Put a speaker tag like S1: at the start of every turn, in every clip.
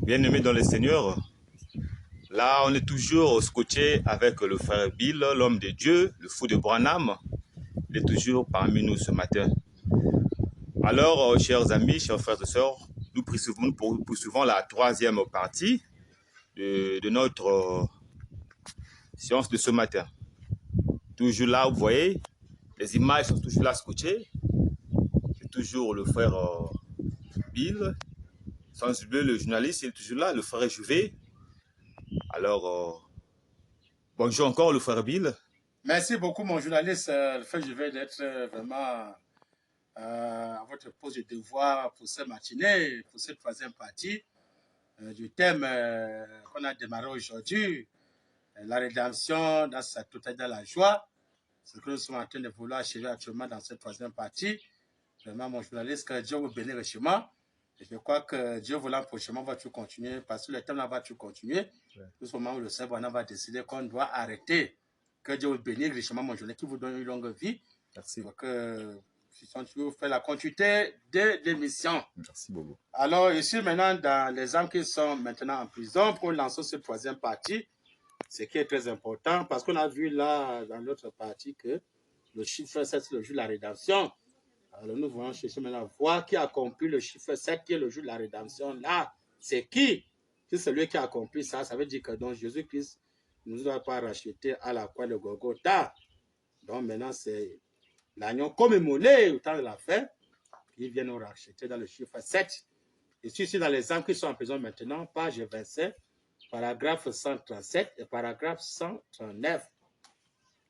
S1: Bien-aimés dans le Seigneur, là on est toujours scotché avec le frère Bill, l'homme de Dieu, le fou de Branham. Il est toujours parmi nous ce matin. Alors, chers amis, chers frères et sœurs, nous poursuivons la troisième partie de notre séance de ce matin. Toujours là, vous voyez, les images sont toujours là scotchées. C'est toujours le frère Bill. Sans oublier le journaliste, il est toujours là, le frère Juvé. Alors, bonjour encore le frère Bill.
S2: Merci beaucoup, mon journaliste. Je vais d'être vraiment à votre poste de devoir pour cette matinée, pour cette troisième partie du thème qu'on a démarré aujourd'hui, la rédemption dans sa totalité, dans la joie. Ce que nous sommes en train de vouloir achever actuellement dans cette troisième partie. Vraiment, mon journaliste, que Dieu vous bénisse richement. Et je crois que Dieu voulant prochainement va tout continuer, parce que le thème là va tout continuer. Tout ce moment où le Seigneur va décider qu'on doit arrêter. Que Dieu vous bénisse richement, mon journaliste, qui vous donne une longue vie.
S1: Merci.
S2: Pour que vous faire la continuité de l'émission.
S1: Merci beaucoup.
S2: Alors, ici, maintenant, dans les âmes qui sont maintenant en prison, pour lancer cette troisième partie, ce qui est très important, parce qu'on a vu là, dans l'autre partie, que le chiffre 7, c'est le jour de la rédemption. Alors, nous voulons chercher maintenant voir qui a accompli le chiffre 7, qui est le jour de la rédemption. Là, c'est qui? C'est celui qui a accompli ça. Ça veut dire que donc Jésus-Christ ne nous a pas racheté à la croix de Golgotha. Donc, maintenant, c'est l'agneau commémoré au temps de la fin. Il vient nous racheter dans le chiffre 7. Et ici, dans les âmes qui sont en prison maintenant, page 27, paragraphe 137 et paragraphe 139.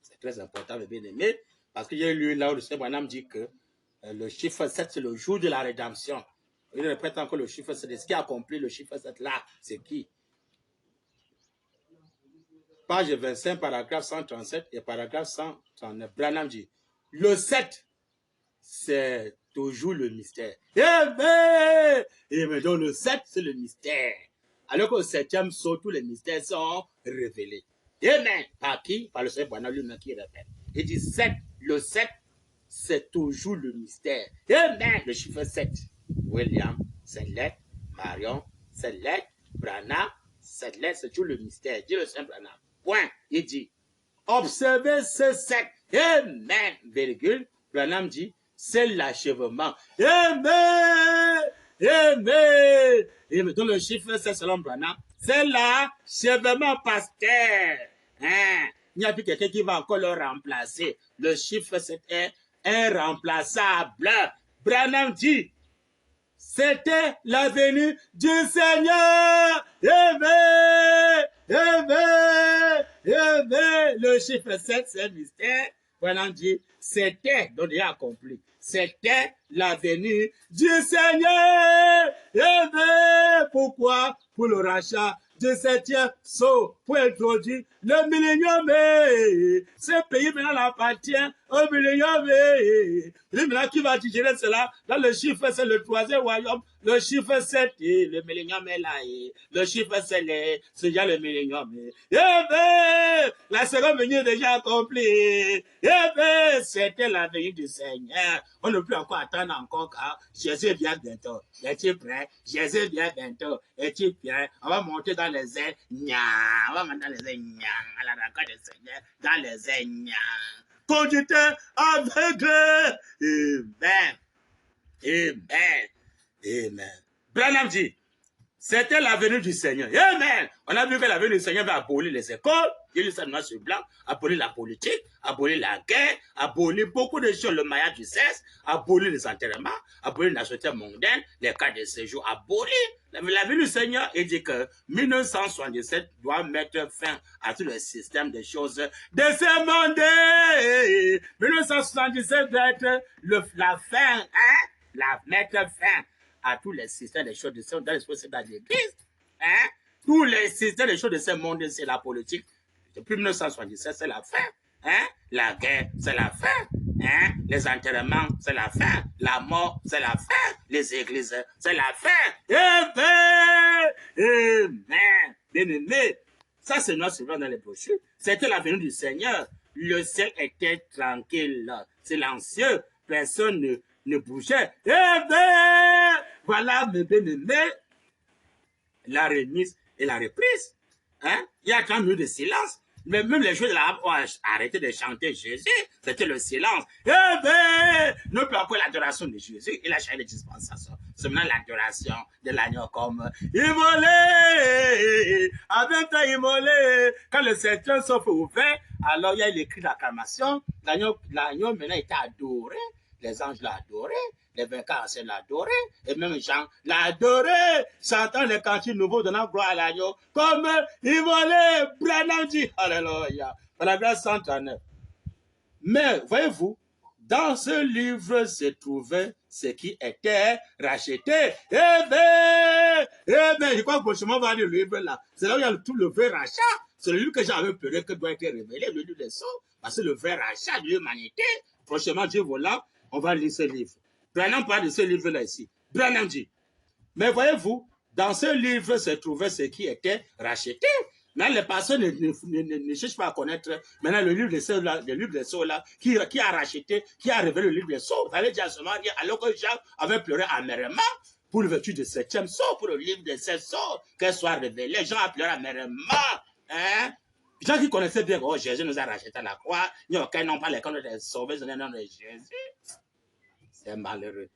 S2: C'est très important, mes bien-aimés, parce qu'il y a lu là où le Seigneur Branham dit que le chiffre 7, c'est le jour de la rédemption. Il répète encore le chiffre 7. Ce qui a accompli le chiffre 7 là, c'est qui? Page 25, paragraphe 137 et paragraphe 139. Branham dit, le 7, c'est toujours le mystère. Et mais donc le 7, c'est le mystère. Alors qu'au 7e saut, tous les mystères sont révélés. Amen. Par qui? Par le Seigneur Branham lui-même qui répète. Il dit 7, le 7, c'est toujours le mystère. Amen. Le chiffre 7. William, 7 lettres. Marion, 7 lettres. Branham, 7 lettres, c'est toujours le mystère. Dit le Seigneur Branham. Point. Il dit, observez ce 7. Amen. Virgule. Branham dit, c'est l'achèvement. Amen. Amen. Et dans le chiffre 7 selon Branham, c'est l'achèvement, pasteur. Hein? Il n'y a plus quelqu'un qui va encore le remplacer. Le chiffre 7 est irremplaçable. Branham dit, c'était la venue du Seigneur. Amen. Amen. Amen. Le chiffre 7, c'est un mystère. Branham dit, c'était, donc il a accompli. C'était la venue du Seigneur. Amen. Pourquoi? Pour le rachat du 7e sceau, pour introduire le millénium. Ce pays maintenant appartient au millénium. Lui maintenant qui va digérer cela dans le chiffre, c'est le troisième royaume. Le chiffre 7, le millénium est là. Le chiffre 7, c'est déjà le millénium. La seconde venue est déjà accomplie. C'était la venue du Seigneur. On ne peut encore attendre encore car Jésus vient bientôt. Es-tu prêt? Jésus vient bientôt. Es-tu prêt? On va monter dans les airs. On va monter dans les airs. À la rencontre du Seigneur. Dans les airs. Conducteur aveugle. Amen. Amen. Amen. Branham dit, c'était la venue du Seigneur. Amen. On a vu que la venue du Seigneur va abolir les écoles. Il dit ça noir sur blanc, abolir la politique, abolir la guerre, abolir beaucoup de choses, le maillage du sexe, abolir les enterrements, abolir la société mondaine, les cas de séjour, abolir. La venue du Seigneur, il dit que 1977 doit mettre fin à tout le système des choses de ce monde. 1977 doit être la fin, hein? Mettre fin à tous les systèmes des choses de ce monde, dans l'église. Hein? Tous les systèmes des choses de ce monde, c'est la politique. Depuis 1977, c'est la fin. Hein? La guerre, c'est la fin. Hein? Les enterrements, c'est la fin. La mort, c'est la fin. Les églises, c'est la fin. Amen. Amen. Bien-aimé, ça c'est notre souverain dans les brochures. C'était la venue du Seigneur. Le ciel était tranquille, silencieux. Personne ne bougeait. Amen. Voilà, mes bien-aimés. la remise et la reprise. Hein? Il y a 30 minutes de silence. Mais même les joueurs de la ont arrêté de chanter Jésus. C'était le silence. Eh ben, nous peut après l'adoration de Jésus. Il a changé les dispensations. C'est maintenant l'adoration de l'agneau comme immolé. Avec ta immolé. Quand le septième souffle ouvert, alors il y a l'écrit d'acclamation. L'agneau maintenant était adoré. Les anges l'ont adoré. Les 24 anciens l'adoraient, et même Jean l'adorait, chantant les cantiques nouveaux donnant gloire à l'agneau, comme immolé, Branham dit, alléluia, paragraphe 139. Mais, voyez-vous, dans ce livre se trouvait ce qui était racheté. Eh ben, je crois que prochainement on va lire le livre là. C'est là où il y a tout le vrai rachat. C'est le livre que j'avais pleuré que doit être révélé, le livre des sceaux, parce que le vrai rachat de l'humanité. Prochainement, Dieu voilà, on va lire ce livre. Branham parle de ce livre-là ici. Branham dit, mais voyez-vous, dans ce livre se trouvait ce qui était racheté. Mais les personnes ne cherchent pas à connaître maintenant le livre des sceaux là, qui a racheté, qui a révélé le livre des sceaux. Vous allez dire seulement rien, alors que Jean avait pleuré amèrement pour le vertu de septième sceau, pour le livre des sept sceaux, qu'elle soit révélée. Jean a pleuré amèrement. Hein? Jean qui connaissait bien, oh, Jésus nous a racheté à la croix, il n'y a aucun nom pas les camps de sauver dans le nom de Jésus. C'est malheureux.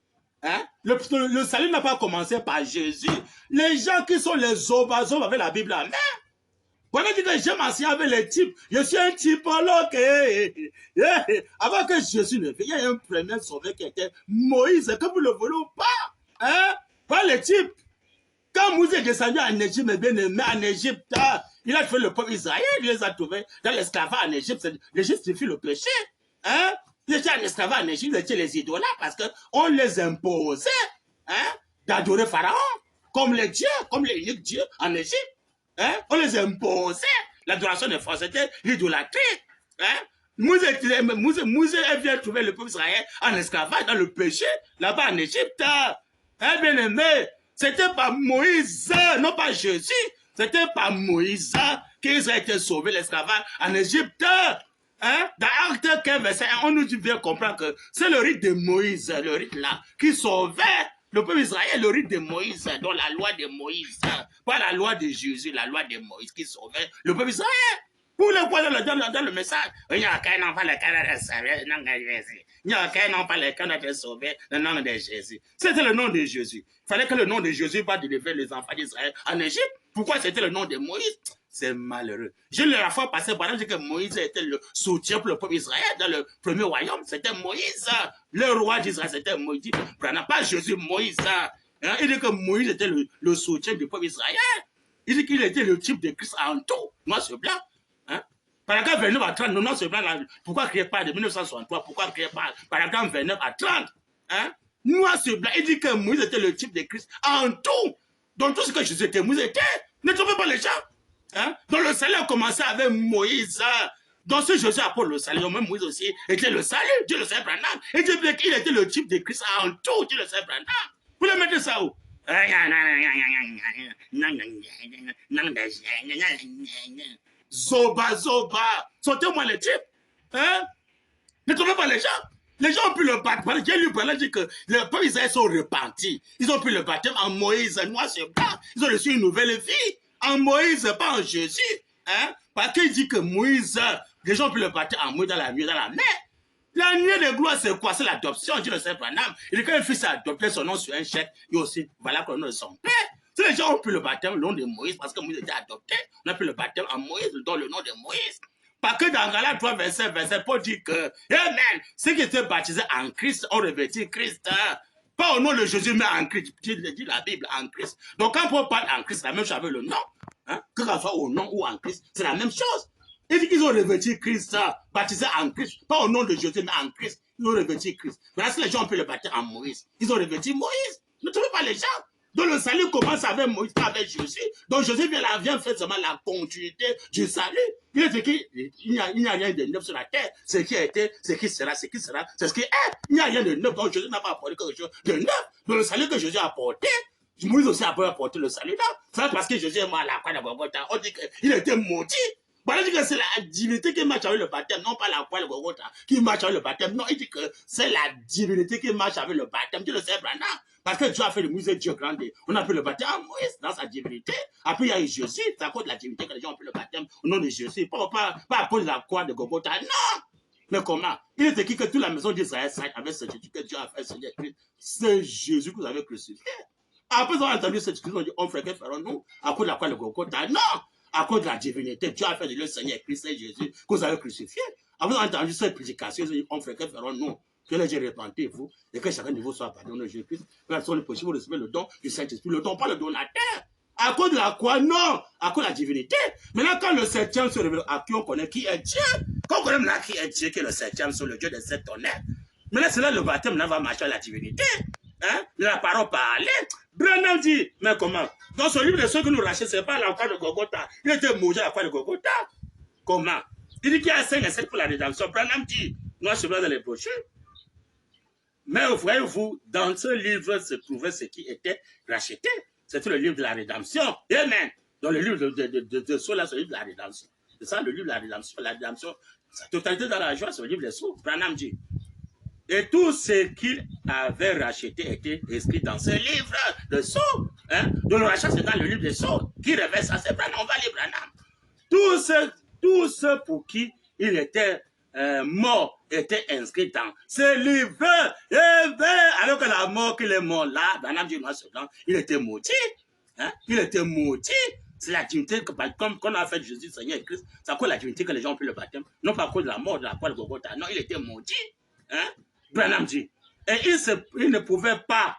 S2: Hein? Le salut n'a pas commencé par Jésus. Les gens qui sont les zobazobes avec la Bible en main. Vous avez dit que je m'assieds avec les types. Je suis un typologue. Avant que Jésus ne vienne, il y a un premier sauveur qui était Moïse, que vous ne le voulez pas. Hein? Pas les types. Quand Moïse est descendu en Égypte, mes bien-aimés, en Égypte, il a fait le peuple Israël, il les a trouvés dans l'esclavage en Égypte. L'Égypte suffit le péché. Hein? Ils étaient en esclavage en Égypte, ils étaient les idolâtres parce qu'on les imposait hein, d'adorer Pharaon comme les dieux, comme les uniques dieux en Égypte. Hein? On les imposait. L'adoration des forces était l'idolâtrie. Hein? Moïse vient trouver le peuple Israël en esclavage dans le péché, là-bas en Égypte. Hein, bien aimé, c'était pas Moïse, non pas Jésus, c'était pas Moïse qu'ils ont été sauvés l'esclavage en Égypte. Hein? Dans Acte 15, verset 1, on nous dit bien comprendre que c'est le rite de Moïse, le rite là, qui sauvait le peuple Israël, le rite de Moïse, dans la loi de Moïse, pas la loi de Jésus, la loi de Moïse qui sauvait le peuple Israël. Pour le quoi dans le message, il n'y a aucun enfant le cœur de sauver le nom de Jésus. Il n'y a aucun enfant le cœur de sauver le nom de Jésus. C'était le nom de Jésus. Il fallait que le nom de Jésus va délivrer les enfants d'Israël en Égypte. Pourquoi c'était le nom de Moïse? C'est malheureux. Je l'ai la fois passé, par exemple, que Moïse était le soutien pour le peuple Israël dans le premier royaume. C'était Moïse. Le roi d'Israël, c'était Moïse. Pas Jésus, Moïse. Hein? Il dit que Moïse était le soutien du peuple Israël. Il dit qu'il était le type de Christ en tout, noir sur blanc. Hein? Paragraphe 29 à 30, noir sur blanc, là, pourquoi créer pas de 1963, pourquoi créer pas paragraphe 29 à 30 hein? Noir sur blanc, il dit que Moïse était le type de Christ en tout. Donc tout ce que Jésus était, Moïse était. Ne trouvez pas les gens. Hein? Donc le salut a commencé avec Moïse. Donc ce Jésus apporte le salut, même Moïse aussi était le salut, Dieu le sait Branham. Et Dieu dit qu'il était le type de Christ en tout, Dieu le sait Branham. Vous le mettez ça où? Zoba, zoba. Sortez-moi les types. Hein? Ne trouvez pas les gens? Les gens ont pu le battre. Dieu lui parlait, dit que les peuples Israël sont repentis. Ils ont pu le baptême en Moïse, noir sur blanc. Ils ont reçu une nouvelle vie. En Moïse, pas en Jésus. Hein? Parce qu'il dit que Moïse, les gens ont pu le baptême en Moïse dans la nuit, dans la mer. La nuit de gloire, c'est quoi? C'est l'adoption. Dieu le sait, Branham. Il dit que le fils a adopté son nom sur un chèque, et aussi, voilà le nom de son père. Si les gens ont pu le baptême le nom de Moïse, parce que Moïse était adopté, on a pu le baptême en Moïse, dans le nom de Moïse. Parce que dans Galates 3, verset, Paul dit que, amen, ceux qui étaient baptisés en Christ ont revêtu Christ. Pas au nom de Jésus, mais en Christ. Dit la Bible, en Christ. Donc quand Paul parle en Christ, c'est la même chose avec le nom. Hein? Que ce soit au nom ou en Christ, c'est la même chose. Il dit qu'ils ont revêtu Christ, baptisé en Christ. Pas au nom de Jésus, mais en Christ. Ils ont revêtu Christ. Maintenant, si les gens ont pu le baptiser en Moïse, ils ont revêtu Moïse. Ne trouvez pas les gens. Donc le salut commence avec Moïse, pas avec Jésus. Donc Jésus vient faire seulement la continuité du salut. Il dit qu'il n'y a rien de neuf sur la terre. Ce qui a été, ce qui sera, c'est ce qui est. Il n'y a rien de neuf. Donc Jésus n'a pas apporté quelque chose de neuf. Donc le salut que Jésus a apporté, Moïse aussi a apporté le salut là. C'est parce que Jésus est mort à la croix de Golgotha. On dit qu'il était maudit. Voilà, dit que c'est la divinité qui marche avec le baptême, non pas la croix, le Golgotha, qui marche avec le baptême. Non, il dit que c'est la divinité qui marche avec le baptême. Tu le sais, Branham. Parce que Dieu a fait le musée Dieu grand. On a appelé le baptême à Moïse dans sa divinité. Après, il y a eu Jésus. C'est à cause de la divinité que les gens ont appelé le baptême au nom de Jésus. Pas à cause de la croix de Golgotha. Non! Mais comment? Il est écrit que toute la maison d'Israël avec ce Jésus que Dieu a fait, c'est Jésus que vous avez crucifié. Après, ils ont entendu cette discussion, ils ont dit, on ferait que ferons-nous à cause de la croix de Golgotha? Non! À cause de la divinité, Dieu a fait de le Seigneur Christ et Jésus que vous avez crucifié. Après, ils ont entendu cette prédication, ils ont dit, on ferait que ferons-nous? Que les gens repentez-vous et que chacun de vous soit pardonné de Jésus-Christ. Personne n'est possible, vous recevez le don du Saint-Esprit, le don, pas le donateur. À cause de la croix, non, à cause de la divinité. Maintenant, quand le septième se révèle, à qui on connaît qui est Dieu, quand on connaît maintenant qui est Dieu, qui est le septième, sur le Dieu des sept tonnerres, maintenant, c'est là le baptême, là, va marcher à la divinité. Hein? La parole parlée. Branham dit, mais comment? Dans ce livre de ceux que nous rachetons, ce n'est pas la croix de Golgotha. Il était maudit à la croix de Golgotha. Comment? Il dit qu'il y a 5 et 7 pour la rédemption. Branham dit, moi, je suis dans les brochures. Mais voyez-vous, dans ce livre se trouvait ce qui était racheté. C'était le livre de la rédemption. Amen. Dans le livre de Sceaux, là, c'est le livre de la rédemption. C'est ça, le livre de la rédemption. La rédemption, sa totalité dans la joie, c'est le livre des Sceaux. Branham dit. Et tout ce qu'il avait racheté était inscrit dans ce livre de Sceaux. Hein? Donc le rachat, c'est dans le livre des Sceaux. Qui révèle ça? C'est Branham. On va lire Branham. Tout ce pour qui il était mort était inscrit dans ce livre. Alors que la mort qu'il est mort là, Branham dit noir sur blanc, il était maudit. Hein? Il était maudit. C'est la divinité que, comme qu'on a fait Jésus, Seigneur et Christ, c'est à cause de la divinité que les gens ont pris le baptême. Non pas à cause de la mort de la croix de Golgotha. Non, il était maudit. Hein? Branham dit. Et il ne pouvait pas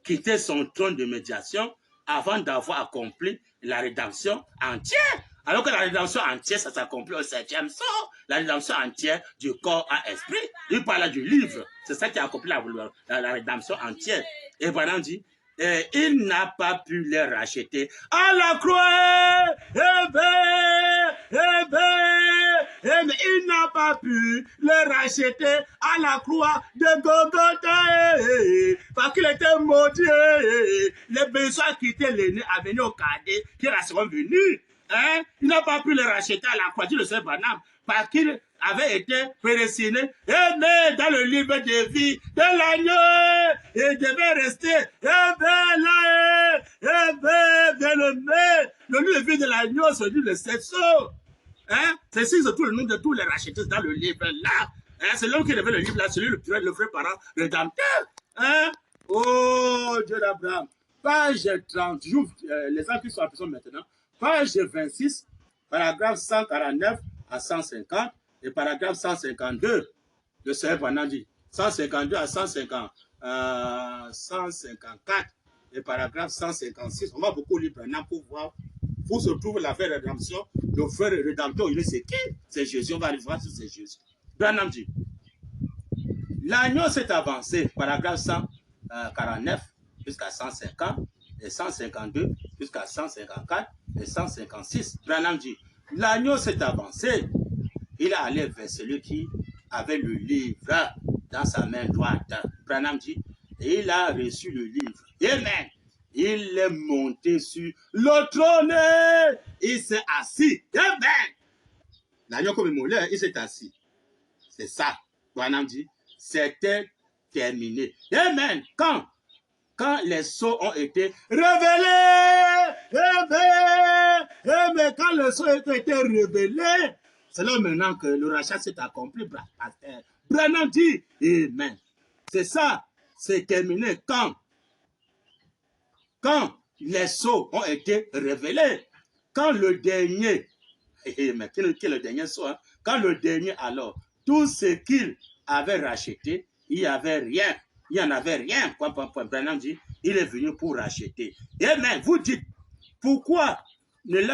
S2: quitter son trône de médiation avant d'avoir accompli la rédemption entière. Alors que la rédemption entière, ça s'accomplit au 7e sort. La rédemption entière du corps à esprit. Il parle du livre. C'est ça qui a accompli la rédemption entière. Et Branham dit, il n'a pas pu les racheter à la croix. Mais il n'a pas pu les racheter à la croix de Golgotha. Parce qu'il était maudit. Les besoins quittaient l'aîné à venir au cadet, qui seront venus. Hein? Il n'a pas pu les racheter à la croix, tu le sais, Branham, parce qu'il avait été prédestiné, mais dans le livre de vie de l'agneau, il devait rester, le livre de vie de l'agneau, c'est le livre de 7 sceaux. Hein? C'est surtout le nom de tous les rachetés dans le livre là. Hein? C'est l'homme qui devait le livre là, celui le vrai parent rédempteur. Hein? Oh, Dieu d'Abraham. Page 30, j'ouvre les gens qui sont en prison maintenant. Page 26, paragraphe 149 à 150 et paragraphe 152. Le Seigneur Branham dit 152 à 154 et paragraphe 156. On va beaucoup lire Branham pour voir où se trouve la vraie rédemption. Le frère rédempteur, il est c'est qui? C'est Jésus. On va aller voir si c'est Jésus. Branham dit l'agneau s'est avancé, paragraphe 149 jusqu'à 150 et 152 jusqu'à 154 et 156. Branham dit, l'agneau s'est avancé. Il est allé vers celui qui avait le livre dans sa main droite. Branham dit, et il a reçu le livre. Amen. Il est monté sur le trône. Il s'est assis. Amen. L'agneau comme il il s'est assis. C'est ça. Branham dit, c'était terminé. Amen. Quand les sceaux ont été révélés, mais quand les sceaux ont été révélés, c'est là maintenant que le rachat s'est accompli. Branham dit, amen. C'est ça, c'est terminé. Quand les sceaux ont été révélés, quand le dernier, mais quel est le dernier sceau? Hein? Quand le dernier alors, tout ce qu'il avait racheté, il n'y avait rien. Il n'y en avait rien. Branham dit, il est venu pour racheter. Amen. Vous dites, pourquoi ne les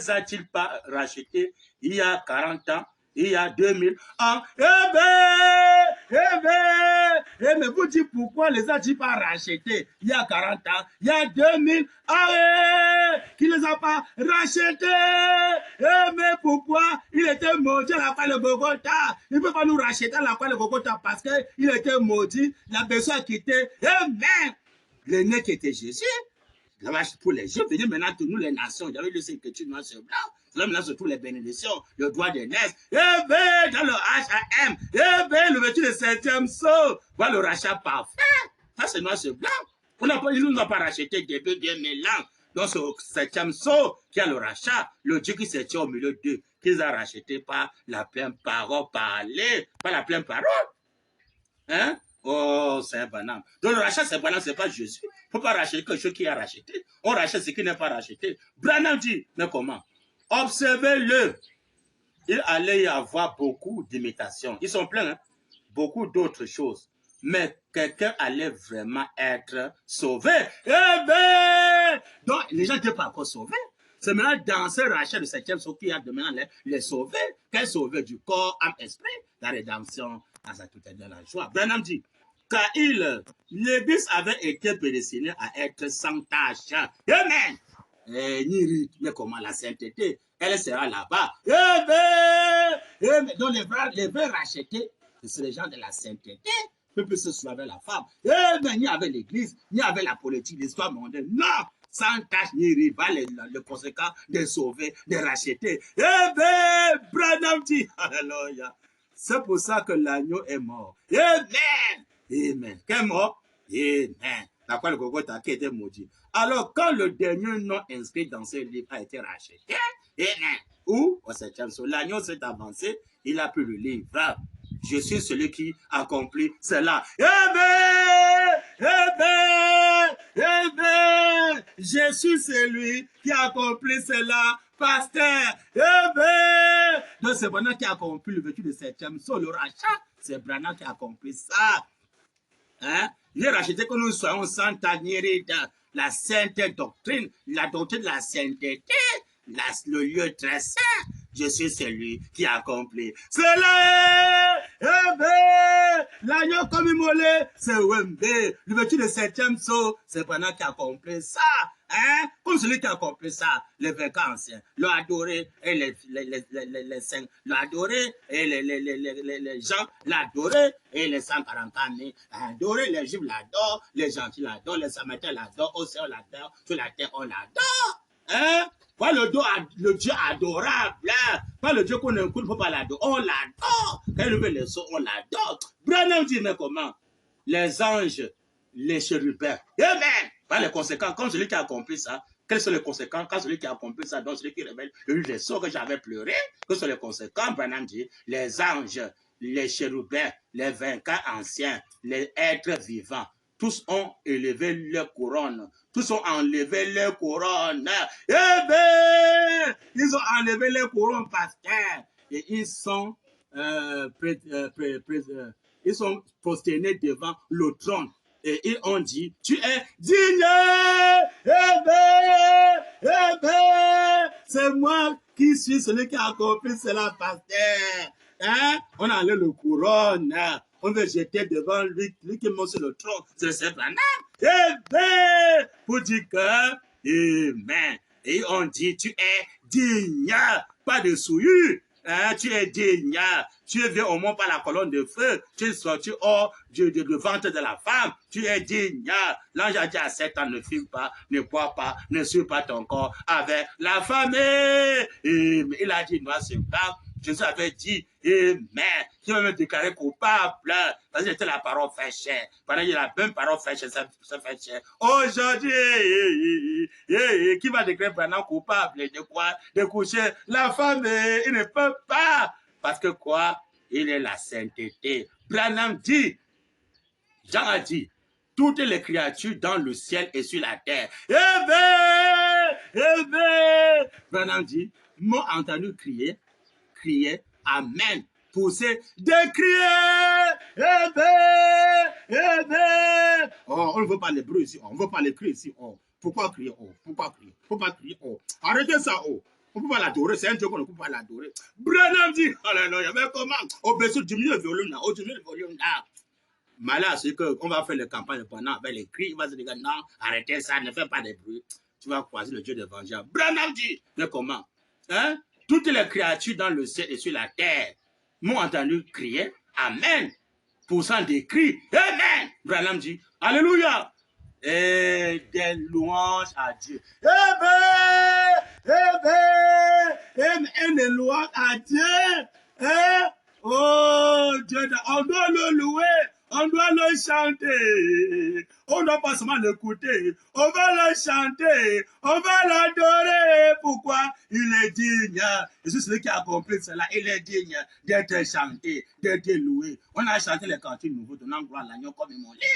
S2: a-t-il pas rachetés il y a 40 ans, il y a 2000 ans? Mais vous dites, pourquoi les a-t-il pas rachetés il y a 40 ans, il y a 2000 ans, qui ne les a pas rachetés? Mais pourquoi il était maudit à la croix de Golgotha? Il ne peut pas nous racheter à la croix de Golgotha parce qu'il était maudit, il a besoin de quitter. Amen. L'aîné qui était Jésus, pour les Juifs, venez maintenant tous nous les nations. J'avais lu cette écriture noir sur blanc. Cela maintenant sur toutes les bénédictions, le droit d'aînesse. Eh bien, dans le HAM, eh bien, le vêtu de 7e saut, voilà le rachat parfait. Ça, c'est noir, c'est blanc. Ils ne nous ont pas racheté des bœufs bien mélanges. Donc, ce 7e saut qui a le rachat, le Dieu qui s'est tient au milieu d'eux, qu'ils ont racheté par la pleine parole parlée, par la pleine parole. Hein? Oh, c'est banal. Donc, le rachat, c'est banal, c'est pas Jésus. Il ne faut pas racheter quelque chose qui a racheté. On rachète ce qui n'est pas racheté. Branham dit, mais comment? Observez-le. Il allait y avoir beaucoup d'imitations. Ils sont pleins, hein? Beaucoup d'autres choses. Mais quelqu'un allait vraiment être sauvé. Eh bien! Donc, les gens n'étaient pas encore sauvés. C'est maintenant dans ce rachat de 7e saut qu'il y a de maintenant les sauvés. Quels sauvés du corps, âme, esprit? La rédemption, à sa toute dans la joie. Branham dit, car l'Église avait été prédestinée à être sans tâche. Amen! Mais comment la sainteté? Elle sera là-bas. Donc les vrais rachetés, c'est les gens de la sainteté. Peu plus ce soit avec la femme. Mais ni avec l'église, ni avec la politique, l'histoire mondaine. Non! Sans tâche ni rival, le conséquent de sauver, de racheter. Branham dit, alléluia. C'est pour ça que l'agneau est mort. Amen! Amen. Qu'est mort? Amen. La quoi le Golgotha qui était maudit. Alors, quand le dernier nom inscrit dans ce livre a été racheté, amen. Ou, au 7e saut, l'agneau s'est avancé, il a pris le livre. Je suis celui qui accomplit cela. Amen! Amen! Amen! Je suis celui qui accomplit cela, pasteur. Amen! Donc, c'est Branham qui a accompli le vécu de 7e saut, le rachat. C'est Branham qui a accompli ça. Hein? Il a racheté que nous soyons sans tanier la sainte doctrine, la doctrine de la sainteté, le lieu très saint. Je suis celui qui accomplit. Cela est l'agneau comme immolé, c'est Wembe. Le vêtu de 7e saut, c'est pendant qui accomplit ça. Hein? Comme celui qui accomplit ça, les vainqueurs anciens l'ont adoré et les saints l'ont adoré et les gens l'adoré et les 140 années l'ont adoré, les juifs l'adorent, les gentils l'adorent, les samaritains l'adorent, aussi on l'adore, sur la terre on l'adore. Hein? Pas le Dieu adorable, pas le Dieu qu'on écoute, il ne faut pas l'adorer, on l'adore. Quand il veut les sons, on l'adore. Branham dit, mais comment? Les anges, les chérubins, amen. Pas les conséquences, comme celui qui a accompli ça, quelles sont les conséquences quand celui qui a accompli ça, donc celui qui révèle le livre des sons que j'avais pleuré, quelles sont les conséquences? Branham dit, les anges, les chérubins, les vainqueurs anciens, les êtres vivants, tous ont élevé leur couronne. Tous ont enlevé leur couronne. Eh bien, ils ont enlevé leur couronne, pasteur. Et ils sont, ils sont prosternés devant le trône. Et ils ont dit, tu es digne. Eh bien, c'est moi qui suis celui qui a accompli cela, pasteur. Hein? On a enlevé le couronne. On veut jeter devant lui qui monte sur le trône. C'est le Seigneur Branham. Amen. Pour dire que, amen. Et on dit, tu es digne, pas de souillure. Hein, tu es digne. Tu es venu au monde par la colonne de feu. Tu es sorti hors du ventre de la femme. Tu es digne. L'ange a dit à 7 ans, ne fume pas, ne bois pas, ne suis pas ton corps avec la femme. Et il a dit, noir sur blanc. Jésus avait dit, amen, qui va me déclarer coupable, parce que c'était la parole fait chair. Pendant qu'il y a la même parole fait chair, ça fait chair. Aujourd'hui, qui va déclarer Branham coupable de quoi? De coucher la femme, il ne peut pas. Parce que quoi? Il est la sainteté. Branham dit, Jean a dit, toutes les créatures dans le ciel et sur la terre. Branham dit, m'ont entendu crier, amen, pousser, décrier, oh, on ne veut pas les bruits ici, on ne veut pas les cris ici, oh. Pourquoi crier, oh? Pourquoi crier? Faut pas crier, oh. Arrêtez ça, oh. On ne peut pas l'adorer, c'est un Dieu qu'on ne peut pas l'adorer. Branham dit, alléluia, mais comment? Au besoin du milieu volume là, au milieu volume là. Malheur, c'est qu'on va faire les campagnes pendant avec les cris, il va se dire, non, arrêtez ça, ne fais pas de bruit. Tu vas croiser le Dieu de vengeance. Branham dit, mais comment? Hein? Toutes les créatures dans le ciel et sur la terre m'ont entendu crier, amen, poussant des cris, amen. Branham dit, alléluia. et des louanges à Dieu. Et des louanges à Dieu. Oh Dieu, on doit le louer, on doit le chanter, on ne doit pas seulement l'écouter, on va le chanter, on va l'adorer. Pourquoi? Il est digne. Et c'est celui qui a compris cela, il est digne d'être chanté, d'être loué. On a chanté les cantiques nouveaux, donnant gloire à l'agneau comme immolé.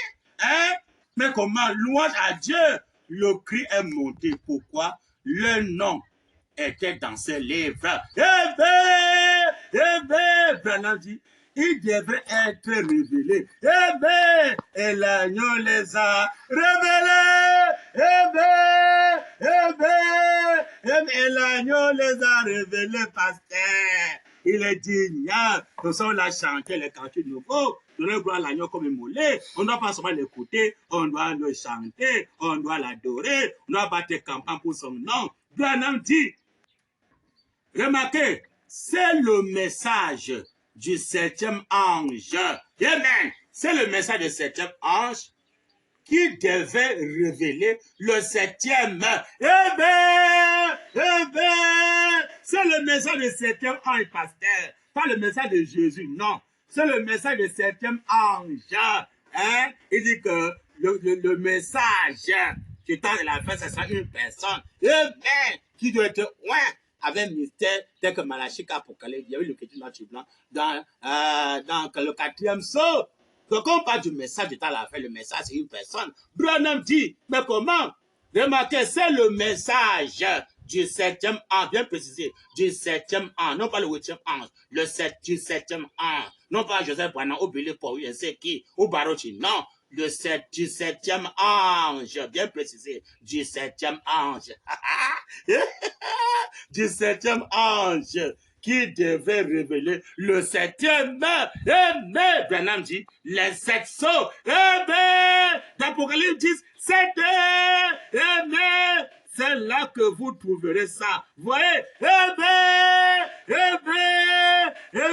S2: Mais comment? Louange à Dieu. Le cri est monté. Pourquoi? Le nom était dans ses lèvres. Branham dit, il devrait être révélé. Et l'agneau les a révélés. Et l'agneau les a révélés, pasteur. Il est digne. Nous sommes là chanter les cantiques nouveaux. Donner gloire à l'agneau comme immolé. On ne doit pas seulement l'écouter, on doit le chanter, on doit l'adorer, on doit battre campagne pour son nom. Branham dit, remarquez, c'est le message du 7e ange. Amen. C'est le message du 7e ange qui devait révéler le 7e. C'est le message du 7e ange, pasteur. Pas le message de Jésus, non. C'est le message du 7e ange. Il dit que le message qui est à la fin, ce sera une personne. Qui doit être avec un mystère tel que Malachie, Apocalypse. Il y a eu le petit noir blanc dans le 4e saut. Quand on parle du message de à la fin, le message c'est une personne. Branham dit, mais comment? Remarquez, c'est le message du 7e ange, bien précisé, du 7e ange, non pas le 8e ange, du 7e ange, non pas Joseph Branham, ou Billy Paul, je sais qui, ou Barochi, non, du 7e ange, bien précisé, du 7e ange, du 7e ange, qui devait révéler le 7e. Mais Branham dit, les 7 sauts. D'Apocalypse 10, 7. C'est là que vous trouverez ça. Vous voyez?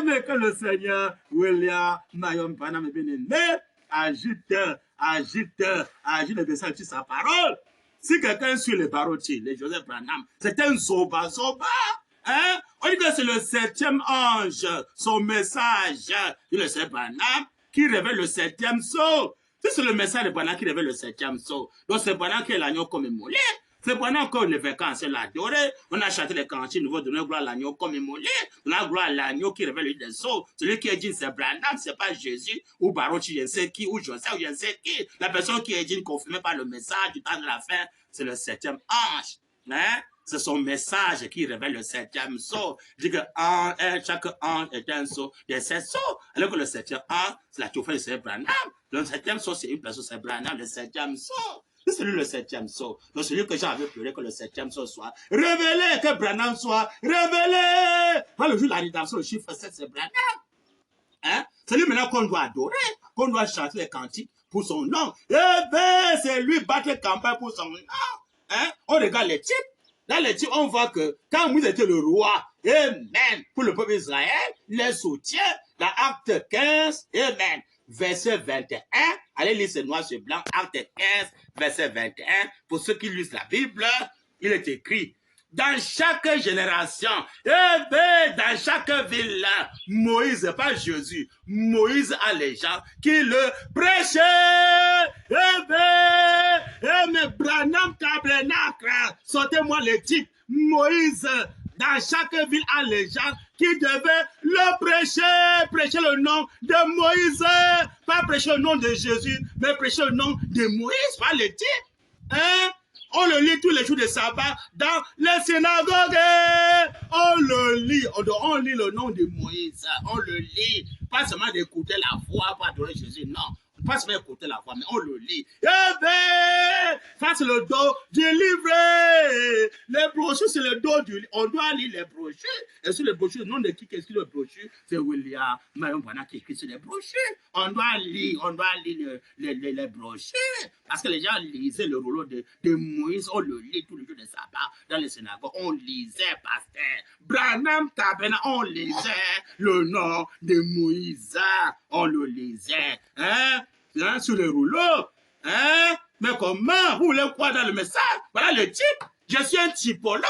S2: Mais que le Seigneur William Marion Branham est bien aimé, agite le message sur sa parole. Si quelqu'un suit les barotis, les Joseph Branham, c'est un zoba. On dit que c'est le 7e ange, son message, le 7e Branham, qui révèle le 7e saut. C'est le message de Branham qui révèle le 7e saut. Donc c'est Branham qui est l'agneau comme immolé. C'est Branham que les vacances l'a adoré. On a chanté les cantiques nouveaux, donner gloire à l'agneau comme immolé. On a gloire à l'agneau qui révèle le saut. Celui qui est dit c'est Branham, c'est pas Jésus, ou Barochi, je ne sais qui, ou Joseph, je ne sais qui. La personne qui est dit confirmée par le message du temps de la fin, c'est le 7e ange. C'est son message qui révèle le 7e saut. Il dit que chaque ange est un saut des 7 sauts. Alors que le 7e ange, c'est la théophanie de Sir Branham. Le 7e saut, c'est une personne, c'est Branham, le 7e saut. C'est celui le 7e saut. Donc celui que j'avais pleuré que le 7e saut soit révélé, que Branham soit révélé. Pas le jour de la rédemption, le chiffre 7, c'est Branham. C'est lui maintenant qu'on doit adorer, qu'on doit chanter les cantiques pour son nom. C'est lui battre les campagnes pour son nom. On regarde les types. Dans les types, on voit que quand Moïse était le roi, amen, pour le peuple d'Israël, les soutient dans Acte 15, amen, verset 21. Allez lire ce noir sur blanc, Acte 15, verset 21. Pour ceux qui lisent la Bible, il est écrit, dans chaque génération, dans chaque ville, Moïse, pas Jésus, Moïse a les gens qui le prêchaient. Mais Branham Tabernacle, sortez-moi les types. Moïse, dans chaque ville, a les gens qui devaient le prêcher le nom de Moïse, pas prêcher le nom de Jésus, mais prêcher le nom de Moïse, pas les types. On le lit tous les jours de sabbat dans les synagogues. On le lit, on lit le nom de Moïse. On le lit. Pas seulement d'écouter la voix pour adorer Jésus, non. Pas seulement écouter la voix, mais on le lit. Face le dos du livre. Les brochures, c'est le dos du livre. On doit lire les brochures. Et sur les brochures, le nom de qui écrit les brochures, c'est William Marion Branham qui écrit sur les brochures. On doit lire les brochures. Parce que les gens lisaient le rouleau de Moïse. On le lit tous les jours de sabbat dans les synagogues. On lisait, pasteur. Branham Tabernacle, on lisait le nom de Moïse. On le lisait. Sur le rouleau. Mais comment vous voulez croire dans le message? Voilà le type. Je suis un typologue.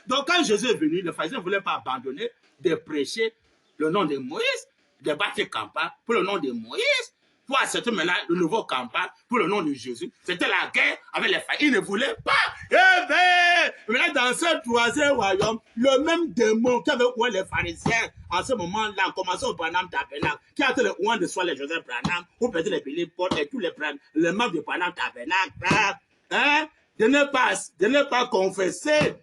S2: Donc quand Jésus est venu, les pharisiens ne voulaient pas abandonner de prêcher le nom de Moïse, de battre campagne pour le nom de Moïse, pour accepter maintenant le nouveau campagne pour le nom de Jésus. C'était la guerre avec les pharisiens. Ils ne voulaient pas. Maintenant dans ce troisième royaume, le même démon qui avait oué les pharisiens en ce moment-là, en commençant au Branham Tabernacle, qui a été le ouin de soi les Joseph Branham, ou peut-être les Billy Paul et tous les membres du Branham Tabernacle, de ne pas confesser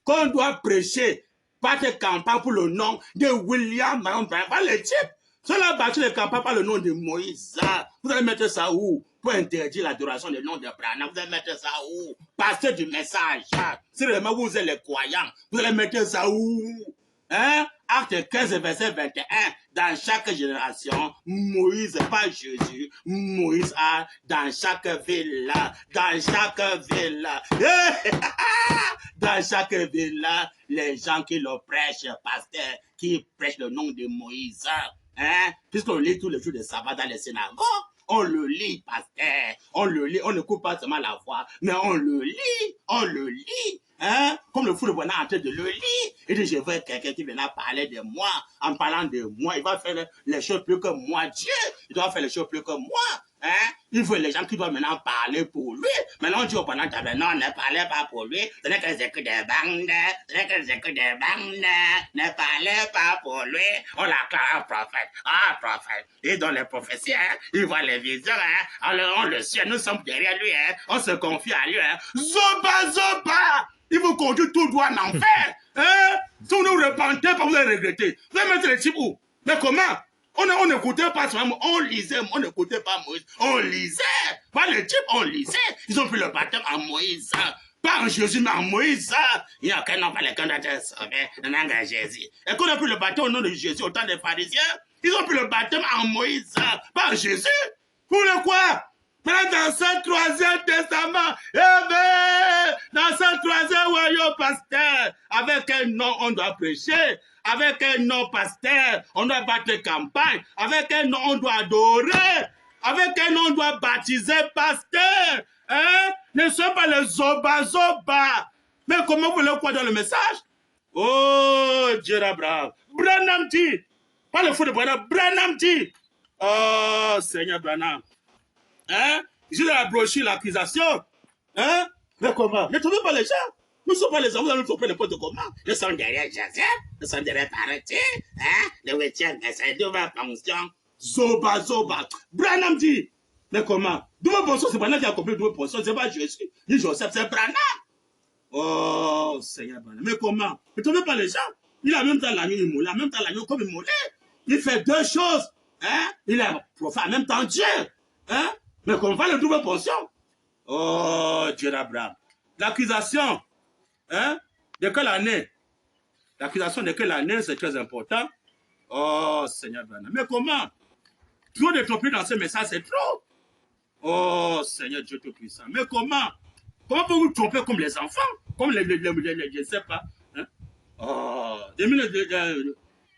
S2: qu'on doit prêcher par des campagnes pour le nom de William Marion Branham. Les types, cela a battu les campagnes par le nom de Moïse. Vous allez mettre ça où? Pour interdire l'adoration du nom de Branham. Vous allez mettre ça où? Pasteur du message. Si vraiment vous êtes les croyants, vous allez mettre ça où? Acte 15, verset 21. Dans chaque génération, Moïse, pas Jésus, Moïse a dans chaque ville, dans chaque ville, les gens qui le prêchent, pasteur, qui prêchent le nom de Moïse. Puisqu'on lit tous les jours de sabbat dans les synagogues, on le lit, pasteur, on le lit, on ne coupe pas seulement la voix, mais on le lit. Comme le fou de Bonheur en train de le lire, il dit, je veux quelqu'un qui viendra parler de moi, en parlant de moi, il va faire les choses plus que moi, Dieu, il doit faire les choses plus que moi, il veut les gens qui doivent maintenant parler pour lui, maintenant on dit au Bonheur, non, ne parlez pas pour lui, ce n'est que des écrits de bandes, ne parlez pas pour lui, on l'acclame prophète, et dans les prophéties, il voit les visions, alors on le suit, nous sommes derrière lui, on se confie à lui, Zoba, il vous conduit tout droit en enfer. Si vous ne repentez pas, vous allez regretter. Vous allez mettre les types où? Mais comment? On n'écoutait pas seulement, on lisait, on n'écoutait pas Moïse. On lisait. Pas les types, on lisait. Ils ont pris le baptême en Moïse. Pas en Jésus, mais en Moïse. Il n'y a aucun nom pas les candidateurs sauvés. Le nom de Jésus. Et qu'on a pris le baptême au nom de Jésus, au temps des pharisiens, ils ont pris le baptême en Moïse. Pas en Jésus. Pour le quoi? Mais dans ce troisième testament, dans ce troisième royaume, pasteur, avec un nom, on doit prêcher. Avec un nom, pasteur, on doit battre campagne. Avec un nom, on doit adorer. Avec un nom, on doit baptiser, pasteur. Ne soyez pas le zoba. Mais comment vous le croyez dans le message? Oh, Dieu Abraham. Branham dit. Pas le fou de Branham. Branham dit. Oh, Seigneur Branham. J'ai dans la brochure l'accusation. Mais comment? Ne trouvez pas les gens. Nous ne sommes pas les gens, vous allez nous tromper n'importe comment. Nous sommes derrière Joseph, nous sommes derrière Parati, le 8e verset, devant fonction. Zoba. Branham dit. Mais comment? Double portion, c'est Branham qui a compris double portion, c'est pas Jésus. Ni Joseph, c'est Branham. Oh, Seigneur Branham. Mais comment? Ne trouvez pas les gens. Il a même temps la nuit, il moulait, en même temps la nuit, comme il moulait. Il fait deux choses. Il est prophète, en même temps Dieu. Mais qu'on va le double portion. Oh, Dieu d'Abraham. L'accusation, de quelle année? L'accusation de quelle année, c'est très important. Oh, Seigneur Branham. Mais comment? Trop de tromperies dans ce message, c'est trop. Oh, Seigneur Dieu Tout-Puissant. Mais comment? Comment pouvez-vous tromper comme les enfants? Comme je ne sais pas. Oh,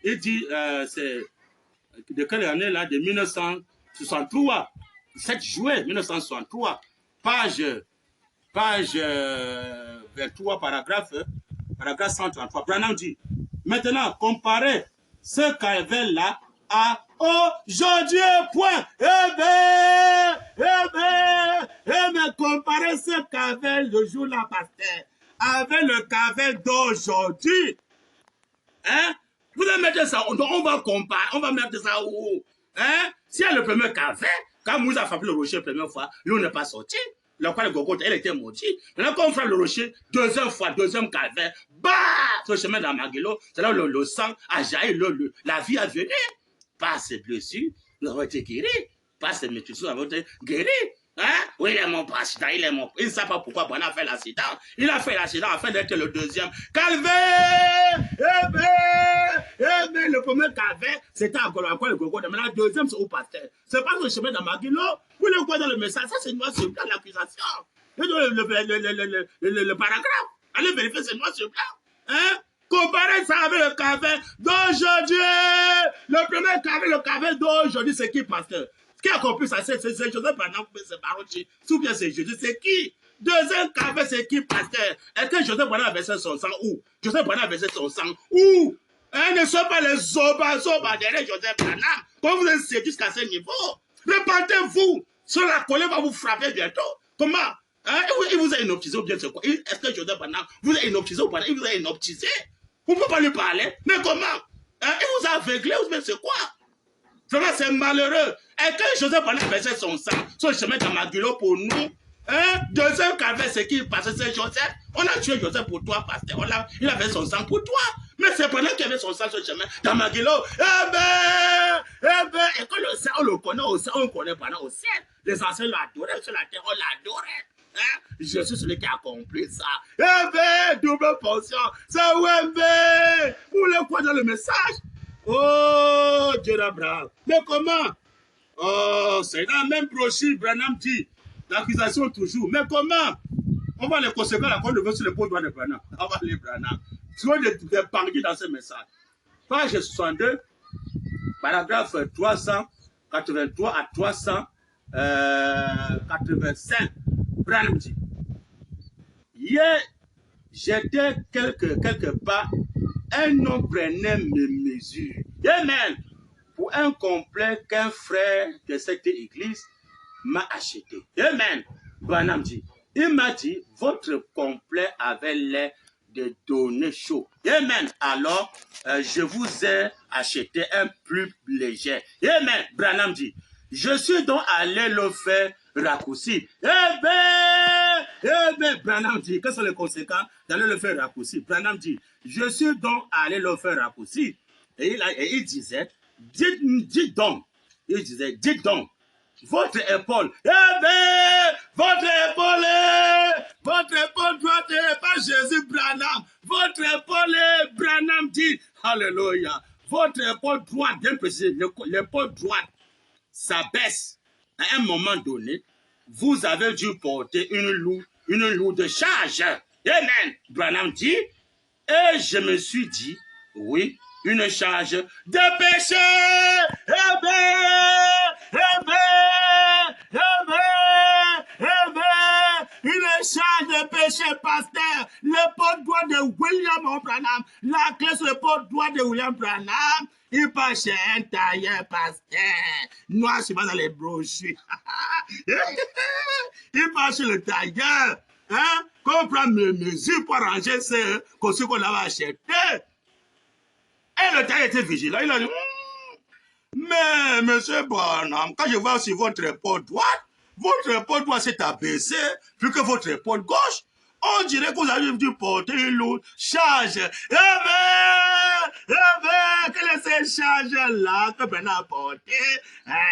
S2: il dit, c'est de quelle année là? De 1963. 7 juillet 1963, page 23, paragraphe 133. Branham dit, maintenant, comparez ce qu'avait là à aujourd'hui, point. Comparez ce qu'avait le jour là, pasteur, avec le qu'avait d'aujourd'hui. Vous allez mettre ça, on va comparer, on va mettre ça où? Si elle le premier qu'avait, quand Moïse a frappé le rocher la première fois, l'eau n'est pas sortie. La croix de Golgotha, elle était maudite. Maintenant, quand on frappe le rocher, deuxième fois, deuxième calvaire, sur le chemin d'Amagelo, c'est là où le sang a jailli, la vie a venu. Par ces blessures, nous avons été guéris. Par ces métissures, nous avons été guéris. Oui, il est mon président, il ne sait pas pourquoi Bonheur a fait l'accident. Il a fait l'accident afin d'être le deuxième. Calvaire! Le premier calvaire, c'était à quoi le Golgotha. Maintenant, le deuxième, c'est au pasteur. C'est pas sur le chemin d'Amagilo. Vous le voyez dans le message, ça c'est noir sur blanc, l'accusation. Le paragraphe. Allez vérifier, c'est noir sur blanc. Comparez ça avec le calvaire d'aujourd'hui. Le premier calvaire, le calvaire d'aujourd'hui, c'est qui, pasteur? Qui a compris ça? C'est Joseph Branham, c'est Barochi. Ou bien c'est Jésus, c'est qui? Deuxième café, c'est qui, pasteur? Est-ce que Joseph Branham a versé son sang où? Joseph Branham a versé son sang où? Ne sont pas les zoba derrière Joseph Branham. Quand vous êtes séduit jusqu'à ce niveau, répentez-vous. Sur la colère va vous frapper bientôt. Comment? Il vous a inoptisé ou bien c'est quoi? Est-ce que Joseph Branham vous a inoptisé ou pas? Il vous a inoptisé? Vous ne pouvez pas lui parler. Mais comment? Il vous a aveuglé ou bien c'est quoi? Vraiment, c'est malheureux. Et quand Joseph Branham versait son sang sur le chemin d'Amagulo pour nous, deuxième café, c'est qui passait, c'est Joseph. On a tué Joseph pour toi, pasteur. Il avait son sang pour toi. Mais c'est pendant qu'il avait son sang sur le chemin d'Amaguilo. Et quand le sang, on le connaît au ciel, on connaît pendant au ciel. Les anciens l'adoraient sur la terre, on l'adorait. Je suis celui qui a compris ça. Double portion. C'est Wembe. Vous le quoi dans le message? Oh, Dieu d'Abraham. Mais comment? Oh, c'est dans la même brochure, Branham dit. L'accusation toujours. Mais comment? On va les conséquences la qu'on veut sur le pot de Branham. On va les Branham. Tu vois des bandits dans ce message. Page 62, paragraphe 383 à 385. Branham dit. Hier, j'étais quelque part, un homme prenait mes mesures. Amen. Pour un complet qu'un frère de cette église m'a acheté. Amen. Branham dit. Il m'a dit, votre complet avait l'air de donner chaud. Amen. Alors, je vous ai acheté un plus léger. Amen. Branham dit, je suis donc allé le faire raccourci. Branham dit, quelles sont les conséquences d'aller le faire raccourci? Branham dit, je suis donc allé le faire raccourci. Et il disait, dites donc. Il disait, dites donc. Votre épaule, votre épaule droite n'est pas Jésus Branham. Votre épaule est Branham dit, alléluia. Votre épaule droite, bien précisé, l'épaule droite s'abaisse à un moment donné. Vous avez dû porter une lourde charge. Amen. Branham dit, et je me suis dit, oui, une charge de péché. Une charge de péché, pasteur. L'épaule droite de William Branham. La clé sur l'épaule droite de William Branham. Il passe chez un tailleur, pasteur. Noir, c'est pas dans les brochures. Il passe chez le tailleur. Quand on prend mes mesures pour arranger ce qu'on avait acheté. Et le tailleur était vigilant. Il a dit, mais monsieur Branham, quand je vois sur votre épaule droite s'est abaissée plus que votre épaule gauche. On dirait que vous avez dû porter une lourde charge. Quelle est cette charge-là que Branham a portée?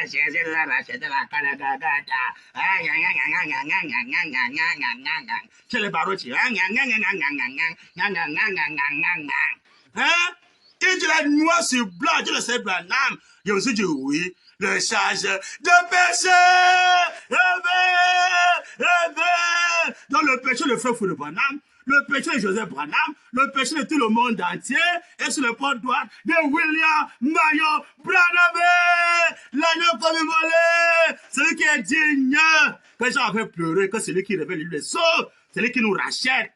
S2: Jésus a racheté la canagagata. C'est les barotiers. Il dit la noix sur blanc, Dieu le sait, Branham. Je me suis dit oui, le charge de péché. Dans le péché, le frère de Branham, le péché de Joseph Branham, le péché de tout le monde entier, et sur le porte droite de William Mayo Branham. L'agneau comme volé, celui qui est digne. Que les gens avaient pleuré, que celui qui révèle les sauve, celui qui nous rachète.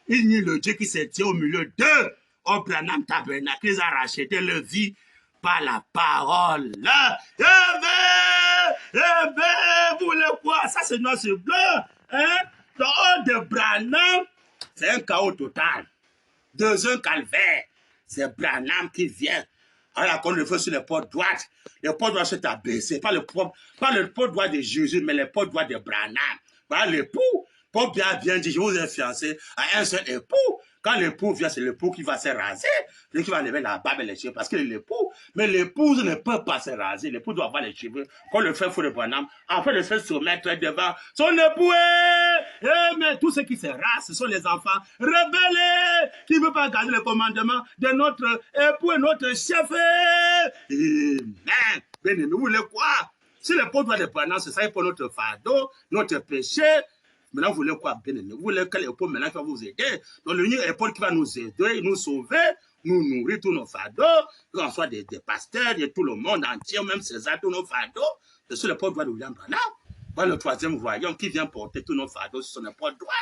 S2: Il nie le Dieu qui se tient au milieu d'eux. Au Branham Tabernacle, ils ont racheté leur vie par la parole. Vous le quoi? Ça c'est noir sur blanc. Le haut de Branham, c'est un chaos total. Deuxième calvaire, c'est Branham qui vient. Alors qu'on le fait sur les portes droites. Les portes droites sont abaissées. Pas le porte droit de Jésus, mais les portes droites de Branham. Voilà l'époux. Paul bien dit, je vous ai fiancé à un seul époux. Quand l'époux vient, c'est l'époux qui va se raser, lui qui va lever la barbe et les cheveux, parce qu'il est l'époux. Mais l'épouse ne peut pas se raser. L'époux doit avoir les cheveux. Quand le frère de Branham, afin de se soumettre devant son époux. Mais tous ceux qui se rasent, ce sont les enfants rebelles qui ne veulent pas garder le commandement de notre époux et notre chef. Amen. Bien-aimé, vous voulez quoi? Si l'époux doit de Branham, c'est ça pour notre fardeau, notre péché. Maintenant, vous voulez quoi, bien-aimé? Vous voulez quelle épaule maintenant qui va vous aider? Donc, l'unique épaule qui va nous aider, nous sauver, nous nourrir tous nos fardeaux, qu'on soit des pasteurs, de tout le monde entier, même César, tous nos fardeaux, sur l'épaule droite de William Branham. Voilà le troisième voyant qui vient porter tout nos fardeaux sur son épaule droite.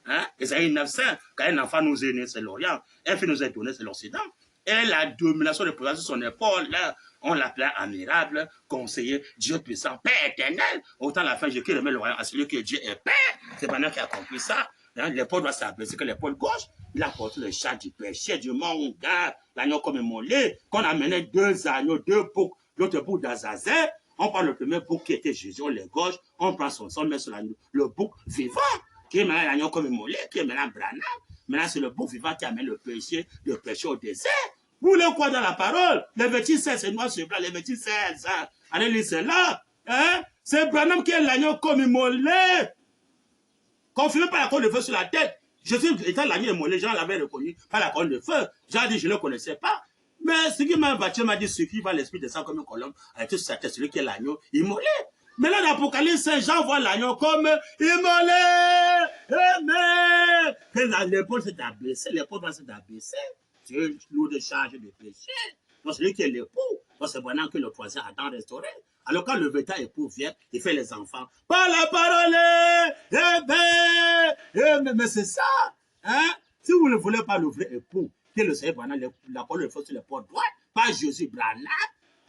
S2: Hein? Isaïe 9:5, quand un enfant nous est né, c'est l'Orient, un fils nous est donné, c'est l'Occident. Et la domination de pouvoir sur son épaule, là, on l'appelait admirable, conseiller, Dieu puissant, Père éternel. Autant la fin, je qui remet le royaume à celui que Dieu est Père. C'est pendant qu'il a compris ça. Hein? L'épaule doit s'abaisser que l'épaule gauche. Il a porté le chat du péché, du monde, l'agneau comme immolé, qu'on amenait 2 agneaux, 2 boucs, l'autre bouc d'Azazel. On prend le premier bouc qui était Jésus, on les gauche, on prend son sang, on met sur le bouc vivant, qui est maintenant l'agneau comme immolé, qui est maintenant Branham. Maintenant, c'est le bouc vivant qui amène le péché au désert. Vous voulez quoi dans la parole? Lévitique 16, c'est noir sur blanc, Lévitique 16. Hein? Allez lire cela. Hein? C'est Branham qui est l'agneau comme immolé. Confirmé par la colonne de feu sur la tête. Jésus étant l'agneau immolé, Jean l'avait reconnu par la colonne de feu. Jean a dit, je ne le connaissais pas. Mais ce qui m'a battu m'a dit, ce qui va l'esprit descend comme une colombe, avec toute sa tête, celui qui est l'agneau immolé. Mais là, dans l'Apocalypse, Jean voit l'agneau comme immolé. Amen. L'épaule s'est abaissée, l'épaule va s'abaisser. C'est une lourde charge de péché. Donc, celui qui est l'époux, c'est vraiment que le troisième Adam restauré. Alors, quand le véritable époux vient, il fait les enfants. Par la parole, mais c'est ça. Hein? Si vous ne voulez pas le vrai époux, qui est le Seigneur Branham, la parole faut sur l'épaule droite, pas Jésus Branham,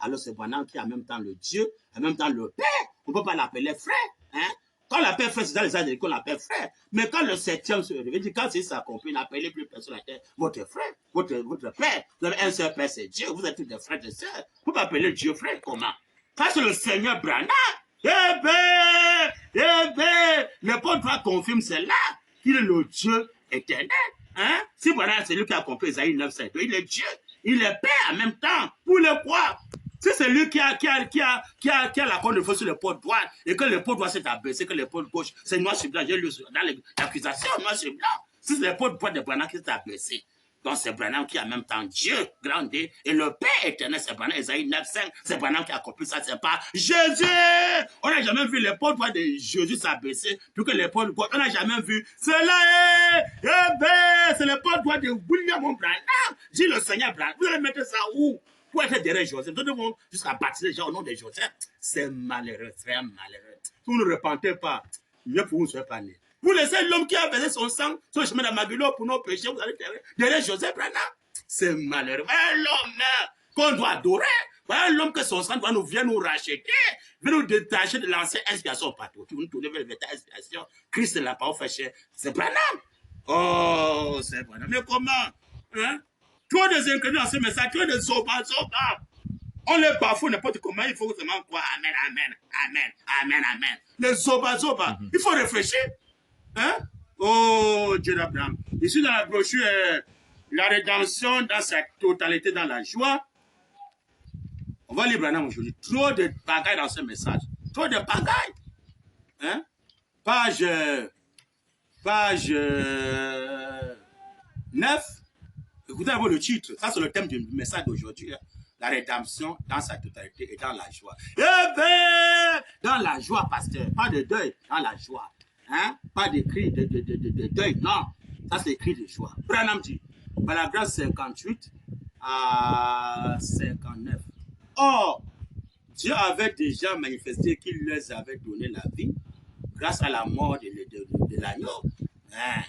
S2: alors c'est Branham qui est en même temps le Dieu, en même temps le Père. On ne peut pas l'appeler frère. Hein? Quand on l'appelle frère, c'est dans les âges qu'on l'appelle frère. Mais quand le 7e se réveille, quand c'est s'accomplit, n'appelez plus personne à la terre votre frère, votre père. Vous avez un seul père, c'est Dieu. Vous êtes tous des frères et sœurs. Vous pouvez appeler Dieu frère, comment? Quand c'est le Seigneur Branham, l'épaule droite confirme cela, qu'il est le Dieu éternel. Hein? Si Branham, c'est lui qui a compris Isaïe 9:5, il est Dieu, il est Père en même temps. Pour le quoi? Si c'est lui qui a la colonne de feu sur l'épaule droite et que l'épaule droite s'est abaissée, que l'épaule gauche, c'est noir sur blanc, j'ai lu dans l'accusation, noir sur blanc. Si c'est l'épaule droite de Branham qui s'est abaissée, donc c'est Branham qui a en même temps Dieu, grand Dieu, et le Père éternel, c'est Branham, Isaïe 9:5, c'est Branham qui a accompli ça, c'est pas Jésus. On n'a jamais vu l'épaule droite de Jésus s'abaisser, plus que l'épaule gauche, on n'a jamais vu. Cela c'est l'épaule droite de William Branham, dit le Seigneur Branham. Vous allez mettre ça où? Pour être derrière Joseph, tout le monde jusqu'à baptiser les gens au nom de Joseph, c'est malheureux, très malheureux. Si vous ne repentez pas, mieux pour vous ne soyez pas nés. Vous laissez l'homme qui a versé son sang sur le chemin d'Amagilo pour nos péchés, vous allez derrière Joseph Branham. C'est malheureux. Voilà l'homme qu'on doit adorer. Voilà l'homme que son sang doit nous venir nous racheter, venir nous détacher de l'ancienne inspiration partout. Vous nous tournez vers la inspiration. Christ l'a pas fait cher. C'est Branham. Oh, c'est Branham. Mais comment? Hein? Trop des incrédules dans ce message, trop de soba. On les bafoue n'importe comment, il faut seulement croire. Amen, amen, amen, amen, amen. Les soba. Il faut réfléchir. Hein? Oh, Dieu d'Abraham. Ici dans la brochure, la rédemption dans sa totalité dans la joie. On va lire Branham aujourd'hui. Trop de bagailles dans ce message. Trop de bagailles. Hein? Page 9. Écoutez un peu le titre. Ça, c'est le thème du message d'aujourd'hui. Hein. La rédemption dans sa totalité et dans la joie. Eh bien, dans la joie, pasteur. Pas de deuil, dans la joie. Hein? Pas de cri de deuil, non. Ça, c'est cri de joie. Branham dit, paragraphe 58 à 59. Or, Dieu avait déjà manifesté qu'il leur avait donné la vie grâce à la mort de l'agneau. Hein?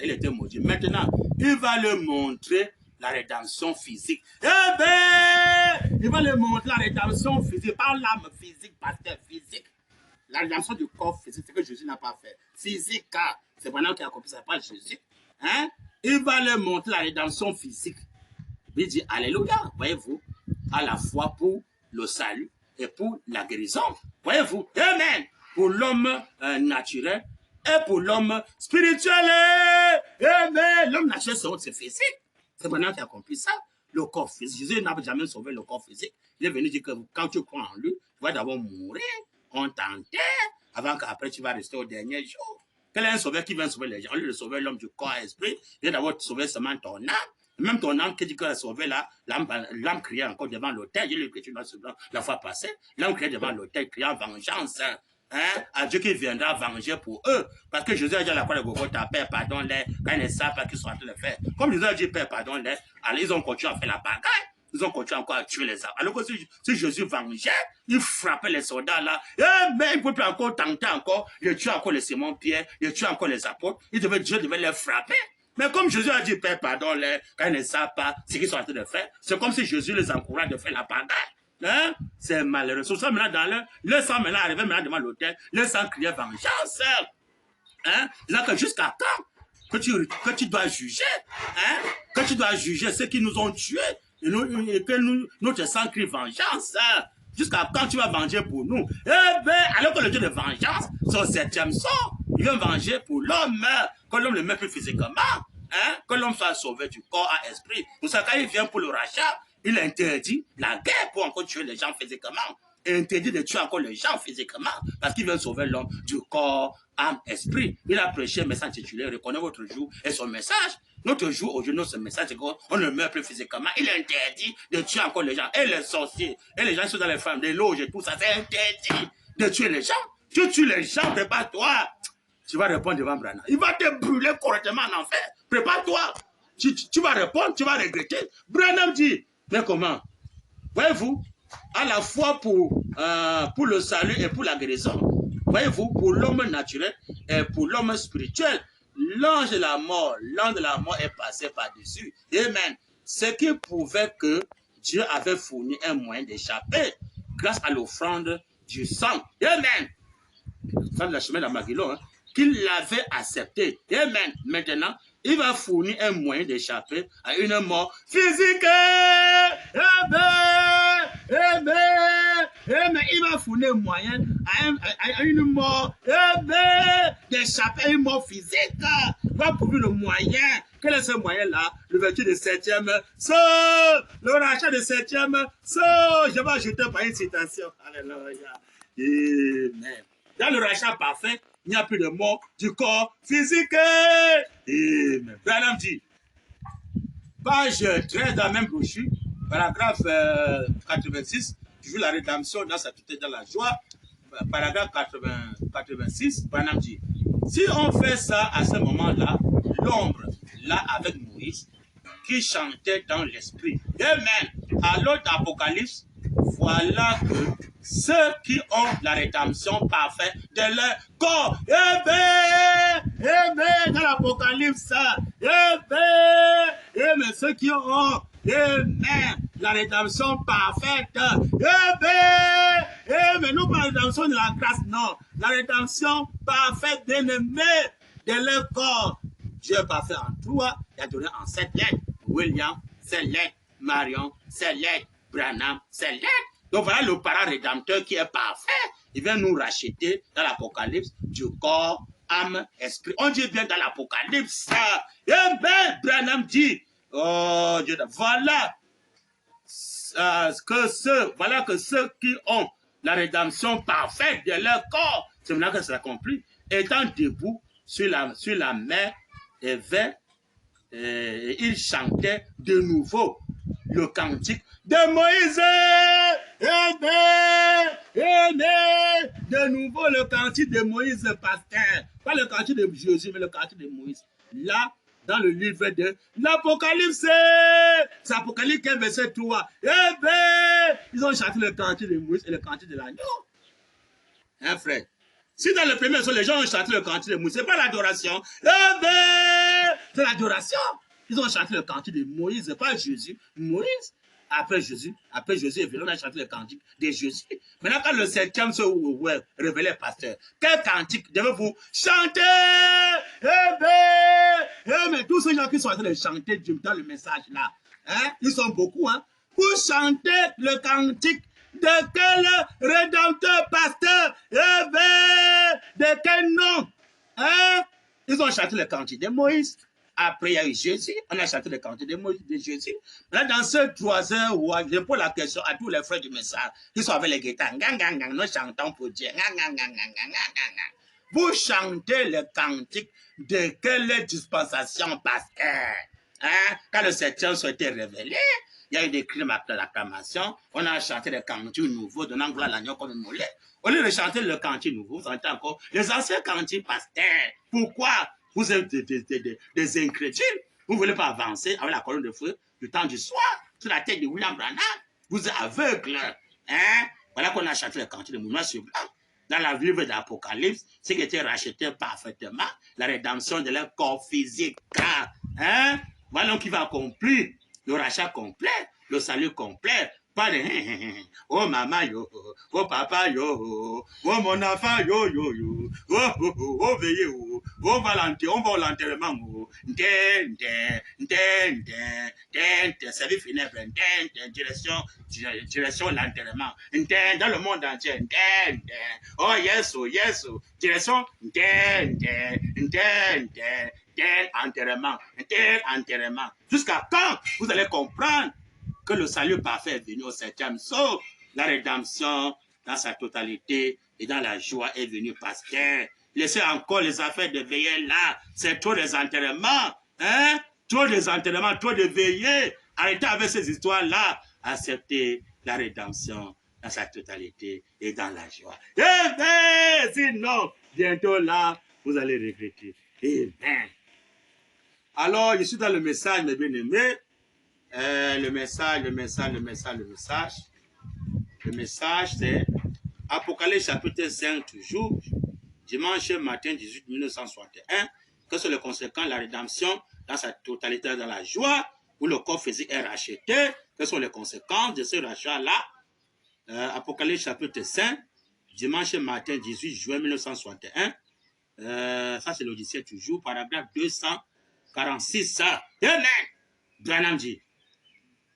S2: Il était maudit. Maintenant, il va leur montrer la rédemption physique. Eh bien, il va leur montrer la rédemption physique, pas l'âme physique, pasteur physique. La rédemption du corps physique, c'est que Jésus n'a pas fait. Physique, c'est maintenant qu'il a accompli ça, pas Jésus. Hein? Il va leur montrer la rédemption physique. Il dit, alléluia, voyez-vous, à la fois pour le salut et pour la guérison. Voyez-vous, amen, pour l'homme naturel et pour l'homme spirituel. Amen. L'homme naturel, c'est physique. C'est maintenant qu'il a accompli ça. Le corps physique. Jésus n'a jamais sauvé le corps physique. Il est venu dire que quand tu crois en lui, tu vas d'abord mourir, on t'enterre, avant qu'après tu vas rester au dernier jour. Quel est un sauveur qui vient sauver les gens? Au lieu de sauver l'homme du corps et esprit, il vient d'abord sauver seulement ton âme. Même ton âme qui dit qu'elle a sauvé là, l'âme criait encore devant l'autel. J'ai lu que tu l'as la fois passée. L'âme criait devant l'autel, criant vengeance. Hein, à Dieu qui viendra venger pour eux. Parce que Jésus a dit à la croix de Golgotha, Père, pardonne-les, quand ils ne savent pas qu'ils sont en train de faire. Comme Jésus a dit, Père, pardonne-les, alors ils ont continué à faire la bagaille. ils ont continué encore à tuer les hommes. Alors que si Jésus vengeait, il frappait les soldats là. Mais il ne peut plus encore tenter encore, il tue encore les Simon-Pierre, il tue encore les apôtres. Dieu devait les frapper. Mais comme Jésus a dit, Père, pardonne-les, quand ils ne savent pas ce qu'ils sont en train de faire, c'est comme si Jésus les encourage de faire la pagaille. Hein? C'est malheureux. Sur ça, maintenant, dans le sang maintenant arrivé maintenant devant l'autel, le sang criait vengeance. Hein? Là, que jusqu'à quand que tu dois juger, hein? Que tu dois juger ceux qui nous ont tués et que notre sang crie vengeance. Hein? Jusqu'à quand tu vas venger pour nous? Eh bien, alors que le Dieu de vengeance, son 7e sort, il vient venger pour l'homme, que l'homme le met plus physiquement, hein? Que l'homme soit sauvé du corps à esprit. Pour ça, quand il vient pour le rachat, il interdit la guerre pour encore tuer les gens physiquement. Il interdit de tuer encore les gens physiquement parce qu'il veut sauver l'homme du corps, âme, esprit. Il a prêché un message intitulé « Reconnaissez votre jour » et son message. Notre jour, aujourd'hui, ce message, c'est qu'on ne meurt plus physiquement. Il interdit de tuer encore les gens. Et les sorciers, et les gens qui sont dans les femmes, les loges et tout ça, c'est interdit de tuer les gens. Tu tues les gens, prépare-toi. Tu vas répondre devant Branham. Il va te brûler correctement en enfer. Prépare-toi. Tu vas répondre, tu vas regretter. Branham dit, mais comment? Voyez-vous, à la fois pour le salut et pour la guérison, voyez-vous, pour l'homme naturel et pour l'homme spirituel, l'ange de la mort est passé par-dessus. Amen. Ce qui prouvait que Dieu avait fourni un moyen d'échapper grâce à l'offrande du sang. Amen. Ça, le chemin d'Armageddon, hein, qu'il l'avait accepté. Amen. Maintenant, il va fournir un moyen d'échapper à une mort physique. Amen. Amen. Amen. Il va fournir un moyen à une mort d'échapper à une mort physique. Il va fournir le moyen. Quel est ce moyen-là? L'ouverture du 7e saut. Le rachat du 7e saut. Je vais ajouter par une citation. Alléluia. Amen. Dans le rachat parfait, il n'y a plus de mort du corps physique. Amen. Branham dit, page 13 dans la même brochure, paragraphe 86, toujours la rédemption dans sa tutelle dans la joie, paragraphe 86, Branham dit, si on fait ça à ce moment-là, l'ombre, là avec Moïse, qui chantait dans l'esprit. Amen. Alors d'Apocalypse, voilà que ceux qui ont la rédemption parfaite de leur corps, dans l'Apocalypse, ceux qui ont, la rédemption parfaite, nous pas la rédemption de la grâce, non, la rédemption parfaite d'ennemis de leur corps. Dieu est parfait en toi, il a donné en 7 lettres, William, 7 lettres, Marion, 7 lettres, Branham, 7 lettres. Donc voilà le parent rédempteur qui est parfait. Il vient nous racheter dans l'Apocalypse du corps, âme, esprit. On dit bien dans l'Apocalypse. Branham dit, oh Dieu, voilà que ceux qui ont la rédemption parfaite de leur corps, c'est maintenant que ça s'accomplit, étant debout sur la mer, il chantait de nouveau le cantique de Moïse. De nouveau le cantique de Moïse, pasteur. Pas le cantique de Jésus, mais le cantique de Moïse. Là, dans le livre de l'Apocalypse, c'est Apocalypse 15, verset 3. Ils ont chanté le cantique de Moïse et le cantique de l'agneau. Hein, frère? Si dans le premier verset, les gens ont chanté le cantique de Moïse, ce n'est pas l'adoration. C'est l'adoration. Ils ont chanté le cantique de Moïse, pas Jésus. Moïse, après Jésus est venu, on a chanté le cantique de Jésus. Maintenant, quand le 7e se révélait, pasteur, quel cantique devez-vous chanter? Mais tous ces gens qui sont en train de chanter dans le message là, hein, ils sont beaucoup, hein. Vous chantez le cantique de quel rédempteur, pasteur? De quel nom? Hein? Ils ont chanté le cantique de Moïse. Après, il y a eu Jésus. On a chanté le cantique de Moïse, de Jésus. Là, dans ces 3 heures, je pose la question à tous les frères du message qui sont avec les guitares. Nous chantons pour Dieu. Vous chantez le cantique de quelle dispensation, pasteur? Hein? Quand le 7e soit été révélé, il y a eu des cris d'acclamation. On a chanté le cantique nouveau, donnant gloire à l'agneau comme une molette. Au lieu de chanter le cantique nouveau, vous chantez encore les anciens cantiques, pasteur. Pourquoi? Vous êtes des incrédules. Vous ne voulez pas avancer avec la colonne de feu du temps du soir. sur la tête de William Branham. Vous êtes aveugle. Hein? Voilà qu'on a chanté le cantique de mouvement sur blanc. Dans la livre d'Apocalypse, ce qui était racheté parfaitement, la rédemption de leur corps physique. Hein? Voilà qui va accomplir le rachat complet, le salut complet. Pas de oh maman yo, oh papa yo, oh mon enfant yo yo yo, oh veillez oh Valentin, on va l'enterrement oh, service funèbre, direction l'enterrement, dans le monde entier, oh yes oh, direction enterrement, jusqu'à quand vous allez comprendre que le salut parfait est venu au 7e saut, la rédemption dans sa totalité et dans la joie est venue, pasteur. Laissez encore les affaires de veiller là, c'est trop des enterrements, hein? Trop des enterrements, trop de veillées. Arrêtez avec ces histoires-là, acceptez la rédemption dans sa totalité et dans la joie. Amen! Sinon, bientôt là, vous allez regretter. Amen. Alors, je suis dans le message, mes bien-aimés. Le message, c'est Apocalypse chapitre 5, toujours, dimanche matin 18 1961. Que sont les conséquences de la rédemption dans sa totalité dans la joie, où le corps physique est racheté? Quelles sont les conséquences de ce rachat-là? Apocalypse chapitre 5, dimanche matin 18 juin 1961. Ça, c'est l'Odyssée toujours, paragraphe 246. Amen. Branham dit.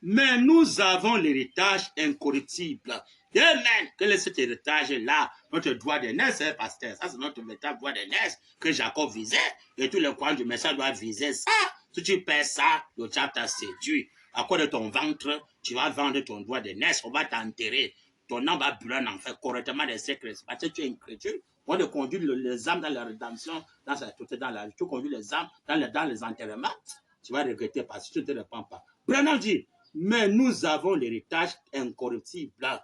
S2: Mais nous avons l'héritage incorruptible. Amen. Quel est cet héritage-là? Notre droit d'aînesse, pasteur. Ça, c'est notre véritable droit d'aînesse que Jacob visait. Et tous les croyants du message doivent viser ça. Si tu perds ça, le diable t'a séduit. À cause de ton ventre, tu vas vendre ton droit d'aînesse. On va t'enterrer. Ton âme va brûler en enfer correctement des siècles. Parce que tu es incrédule. On te conduit les âmes dans la rédemption, dans sa totalité, dans la vie. Tu conduis les âmes dans les enterrements. Tu vas regretter parce que tu ne te répands pas. Branham dit, mais nous avons l'héritage incorruptible.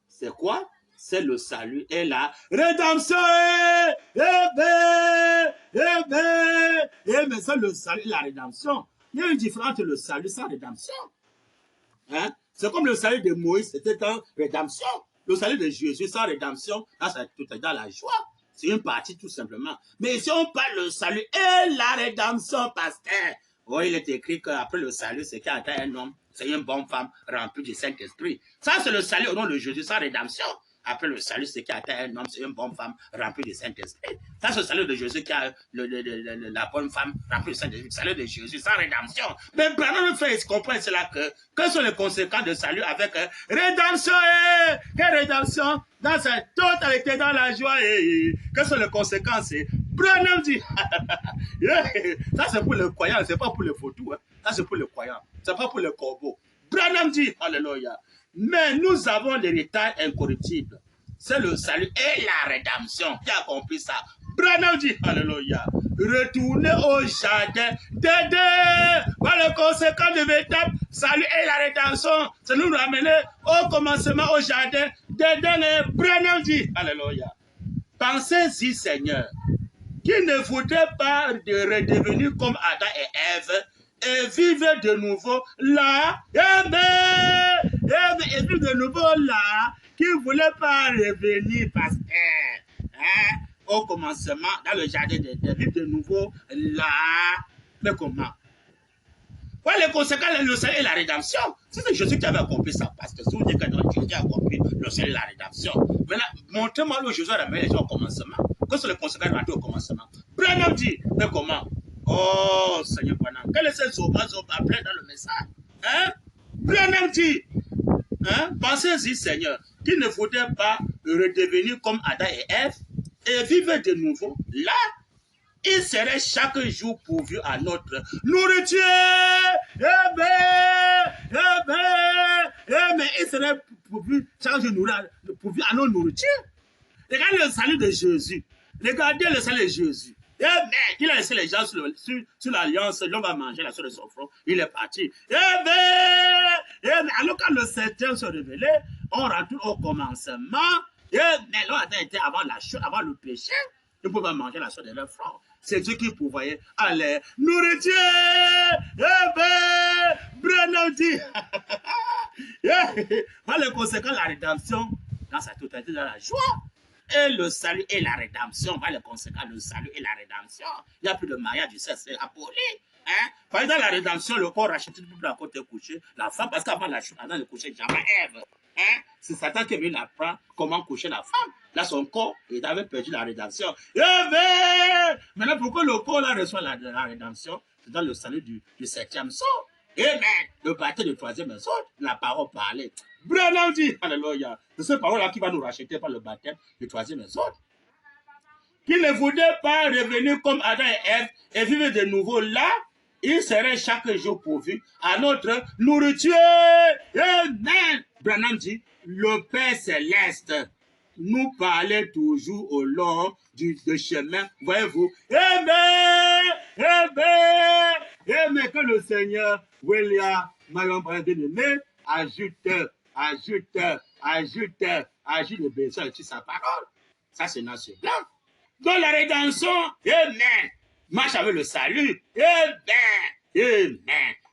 S2: C'est quoi? C'est le salut et la rédemption. Mais c'est le salut et la rédemption. Il y a une différence entre le salut sans rédemption. Hein? C'est comme le salut de Moïse, c'était une rédemption. Le salut de Jésus sans rédemption, dans la joie. C'est une partie tout simplement. Mais si on parle le salut et la rédemption, pasteur, oh, il est écrit qu'après le salut, c'est qu'il y a un homme, c'est une bonne femme remplie du Saint-Esprit. Ça, c'est le salut au nom de Jésus sans rédemption. Après le salut, c'est qu'il y a un homme, c'est une bonne femme remplie du Saint-Esprit. Ça, c'est le salut de Jésus qui a la bonne femme remplie du Saint-Esprit. Le salut de Jésus sans rédemption. Mais Branham fait comprendre cela que sont les conséquences de salut avec rédemption. Quelle rédemption? Dans sa totalité, dans la joie. Quelles sont les conséquences? Branham dit, ça c'est pour les croyants, c'est pas pour les photos. Hein. Ça c'est pour les croyants, c'est pas pour les corbeaux. Branham dit, alléluia. Mais nous avons l'héritage incorruptible. C'est le salut et la rédemption qui a compris ça. Branham dit, alléluia. Retournez au jardin d'Éden. Voilà le conséquent de véritable salut et la rédemption. C'est nous ramener au commencement au jardin d'Éden. Et Branham dit, alléluia. Pensez-y, Seigneur, qui ne voudrait pas redevenir comme Adam et Ève et vivre de nouveau là, et vivre de nouveau là, qui ne voulait pas revenir parce que, au commencement, dans le jardin de vivre de nouveau là, mais comment? Voilà les conséquences, le salut et la rédemption. C'est Jésus qui avait accompli ça, parce que si vous dites que Jésus a accompli le salut et la rédemption, maintenant, montrez-moi où Jésus a ramené les gens au commencement. Quelles sont les conséquences de au commencement? Branham dit, mais comment? Oh, Seigneur Branham, quel est ce zoba appelé dans le message? Hein? Branham dit, hein? Pensez-y, Seigneur, qu'il ne faudrait pas redevenir comme Adam et Ève et vivre de nouveau là. Il serait chaque jour pourvu à notre nourriture. Mais il serait pourvu chaque jour pourvu à nos nourritures. Regardez le salut de Jésus. Regardez le salut de Jésus. Il a laissé les gens sur l'alliance. L'homme va manger la soeur de son front. Il est parti. Alors quand le septième se révélait, on retourne au commencement. Mais l'homme a été avant la chose, avant le péché. Ils ne pouvaient pas manger la soeur de leur front. c'est Dieu qui pourvoyait. Allez, nourriture, Branham dit. Par le conséquent, la rédemption, dans sa totalité, dans la joie. Et le salut et la rédemption, par le conséquent, le salut et la rédemption. Il n'y a plus de mariage, du sexe, c'est aboli. Hein? Par exemple, la rédemption, le corps racheté tout à côté couché, la femme, parce qu'avant le coucher, jamais Ève. Hein? C'est Satan qui est venu apprendre comment coucher la femme. Là, son corps, il avait perdu la rédemption. Maintenant, pourquoi le corps là reçoit la rédemption? C'est dans le salut du 7e sort. Amen. Le baptême du 3e sort, la parole parlée. Branham dit, alléluia. C'est cette parole-là qui va nous racheter par le baptême du 3e sort. Qui ne voulait pas revenir comme Adam et Ève et vivre de nouveau là, il serait chaque jour pourvu à notre nourriture. Amen. Branham dit, le Père Céleste nous parlait toujours au long du chemin, voyez-vous. Amen. Amen. Amen. Que le Seigneur, William, Marion, bien-aimé, ajoute le besoin sur sa parole. Ça, c'est notre plan. Donc la rédemption, amen, marche avec le salut, amen.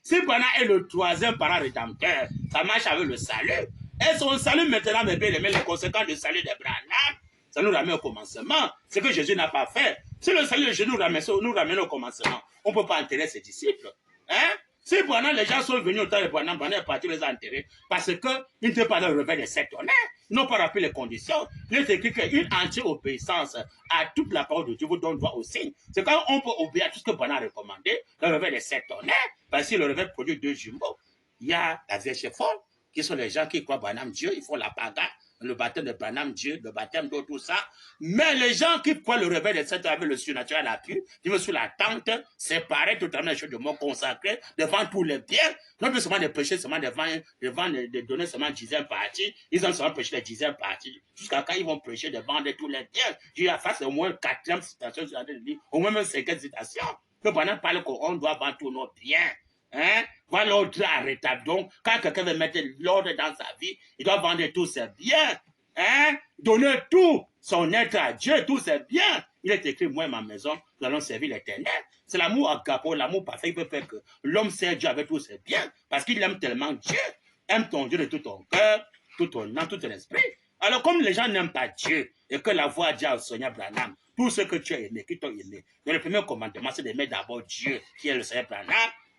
S2: Si Branham est le 3e parent rédempteur, ça marche avec le salut. Et son salut maintenant, mes bien-aimés, les conséquences du salut de Branham, ça nous ramène au commencement. Ce que Jésus n'a pas fait. Si le salut de Jésus nous ramène au commencement, on ne peut pas enterrer ses disciples. Hein? Si Branham, les gens sont venus au temps de Branham est parti les enterrer parce qu'ils n'étaient pas dans le réveil de 7 tonnerres. Ils n'ont pas rappelé les conditions. Il est écrit qu'une entière obéissance à toute la parole de Dieu vous donne droit au signe. C'est quand on peut obéir à tout ce que Branham a recommandé, dans le réveil de 7 tonnerres, parce que le réveil produit 2 jumeaux. Il y a la Vierge folle, qui sont les gens qui croient Branham Dieu, ils font la bagarre. Le baptême de Branham Dieu, le baptême d'eau, tout ça. Mais les gens qui croient le réveil de 7 avec le surnaturel à l'appui, qui vont sous la tente, séparés totalement les choses de monde consacrés, devant tous les biens. Non plus seulement des péchés, seulement devant de donner seulement 10e partie. Ils ont seulement prêché les 10e partie. Jusqu'à quand ils vont prêcher de vendre tous les biens. J'ai à face au moins 4e citation, au moins même 5e citation. Que Branham parle qu'on doit vendre tous nos biens. Hein? Voilà l'ordre arrêtable. Donc, quand quelqu'un veut mettre l'ordre dans sa vie, il doit vendre tous ses biens. Hein? Donner tout son être à Dieu, tous ses biens. Il est écrit, moi et ma maison, nous allons servir l'Éternel. C'est l'amour agapo, l'amour parfait, il peut faire que l'homme sert Dieu avec tous ses biens. Parce qu'il aime tellement Dieu. Aime ton Dieu de tout ton cœur, tout ton âme, tout ton esprit. Alors, comme les gens n'aiment pas Dieu, et que la voix a dit à Seigneur Branham, tout ce que tu as aimé, qui t'ont aimé. Donc, le premier commandement, c'est d'aimer d'abord Dieu, qui est le Seigneur Branham.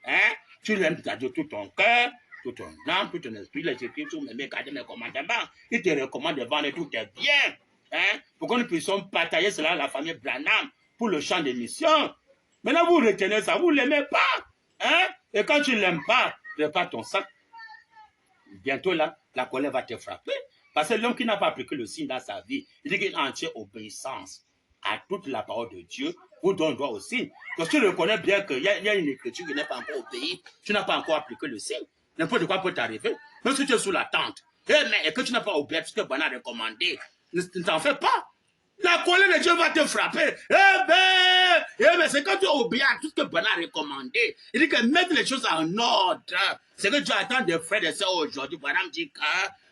S2: Hein? Tu l'aimes de tout ton cœur, tout ton âme, tout ton esprit. Les Écritures m'aiment garder mes commandements. Il te recommande de vendre tous tes biens. Hein? Pour que nous puissions partager cela à la famille Branham pour le champ de mission. Maintenant, vous retenez ça, vous ne l'aimez pas. Hein? Et quand tu ne l'aimes pas, prépare ton sac. Bientôt là, la colère va te frapper. Parce que l'homme qui n'a pas appliqué le signe dans sa vie, il dit qu'il a entière obéissance à toute la parole de Dieu, vous donne droit au signe. Parce que tu reconnais bien qu'il y a une écriture qui n'est pas encore obéie, tu n'as pas encore appliqué le signe. N'importe quoi peut t'arriver. Même si tu es sous la tente, et que tu n'as pas obéi à ce que Branham a recommandé, ne t'en fais pas. La colère de Dieu va te frapper. C'est quand tu obéis à tout ce que Branham a recommandé. Il dit que mettre les choses en ordre. C'est que tu attends des frères et sœurs aujourd'hui. Branham dit que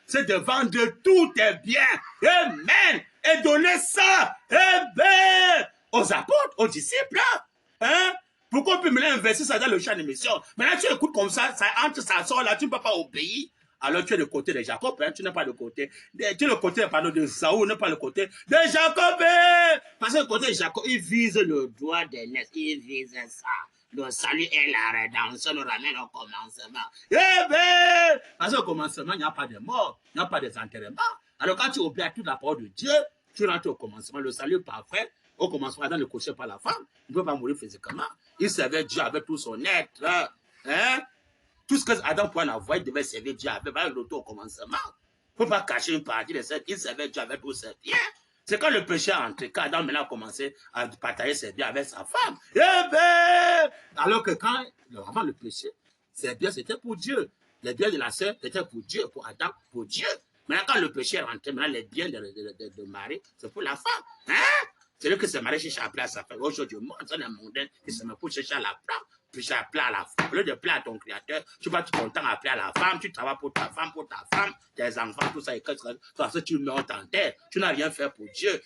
S2: c'est de vendre tous tes biens. Amen. Et donner ça. Aux apôtres, aux disciples. Hein? Pourquoi on peut me investir ça dans le champ de mission? Maintenant, tu écoutes comme ça entre, ça sort là, tu ne peux pas obéir. Alors, tu es le côté de Jacob, hein? Tu n'es pas le côté. Tu es le côté, pardon, de Saoul, n'est pas le côté de Jacob. Parce que le côté de Jacob, il vise le droit d'aînesse, il vise ça. Le salut et la rédemption nous ramènent au commencement. Parce qu'au commencement, il n'y a pas de mort, il n'y a pas de enterrement. Alors, quand tu obéis à toute la parole de Dieu, tu rentres au commencement. Le salut parfait, au commencement, Adam le coché par la femme, il ne peut pas mourir physiquement. Il servait Dieu avec tout son être. Hein? Tout ce que Adam pouvait en avoir, il devait servir Dieu avec l'auto au commencement. Il ne faut pas cacher une partie de ça. Il servait Dieu avec tout ses biens. C'est quand le péché a entré, quand Adam maintenant a commencé à partager ses biens avec sa femme. Alors que avant le péché, ses biens c'était pour Dieu. Les biens de la sœur c'était pour Dieu, pour Adam, pour Dieu. Maintenant quand le péché est rentré, maintenant les biens de Marie, c'est pour la femme. Hein? C'est lui qui se marie chercher à plaire à sa femme. Aujourd'hui, moi, c'est un mondain qui se met pour chercher à la plaire. Puis j'ai appelé à la femme. Au lieu de plaire à ton créateur, tu passes ton temps à appeler à la femme, tu travailles pour ta femme, tes enfants, tout ça, et que tu meurs en terre. Tu n'as rien fait pour Dieu.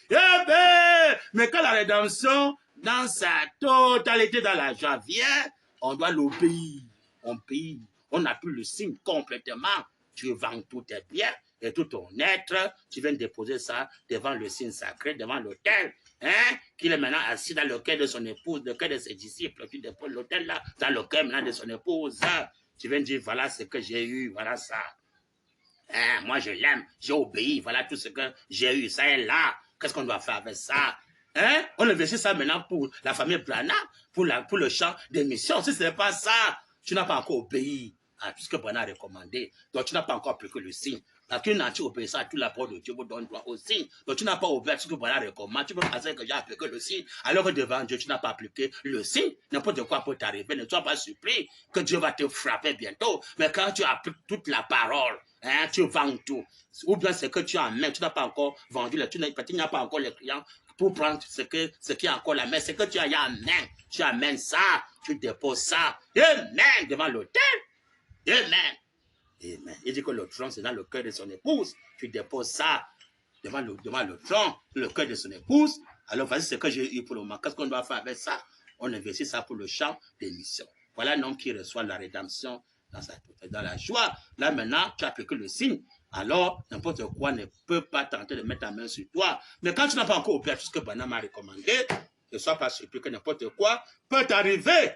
S2: Mais quand la rédemption dans sa totalité, dans la joie, viens, on doit l'obéir. On paye. On appuie le signe complètement. Tu vends tous tes biens et tout ton être. Tu viens déposer ça devant le signe sacré, devant l'autel. Hein? Qu'il est maintenant assis dans le cœur de son épouse, le cœur de ses disciples. Tu déposes l'autel là, dans le cœur maintenant de son épouse. Tu viens dire, voilà ce que j'ai eu, voilà ça. Hein? Moi, je l'aime, j'ai obéi, voilà tout ce que j'ai eu. Ça est là. Qu'est-ce qu'on doit faire avec ça? Hein? On investit ça maintenant pour la famille Branham, pour le champ des missions. Si ce n'est pas ça, tu n'as pas encore obéi à tout ce que Branham a recommandé. Donc, tu n'as pas encore appliqué le signe. Parce que tu obéis à toute la parole de Dieu vous donne droit au signe. Donc, tu n'as pas obéi à ce que Branham recommande. Tu peux penser que j'ai appliqué le signe, alors que devant Dieu, tu n'as pas appliqué le signe. N'importe quoi peut t'arriver. Ne sois pas surpris que Dieu va te frapper bientôt. Mais quand tu appliques toute la parole, hein, tu vends tout. Ou bien c'est que tu as en main, tu n'as pas encore vendu, tu n'as pas encore les clients pour prendre ce qui est encore la main. C'est que tu as en main. Tu amènes ça, tu déposes ça. Amen, devant l'autel. Amen. Amen. Il dit que le tronc, c'est dans le cœur de son épouse. Tu déposes ça devant le tronc, le cœur de son épouse. Alors, voici ce que j'ai eu pour le moment. Qu'est-ce qu'on doit faire avec ça? On investit ça pour le champ des missions. Voilà un homme qui reçoit la rédemption dans la joie. Là, maintenant, tu as appliqué le signe. Alors, n'importe quoi ne peut pas tenter de mettre la main sur toi. Mais quand tu n'as pas encore opéré tout ce que Branham m'a recommandé, ne sois pas surpris que n'importe quoi peut t'arriver.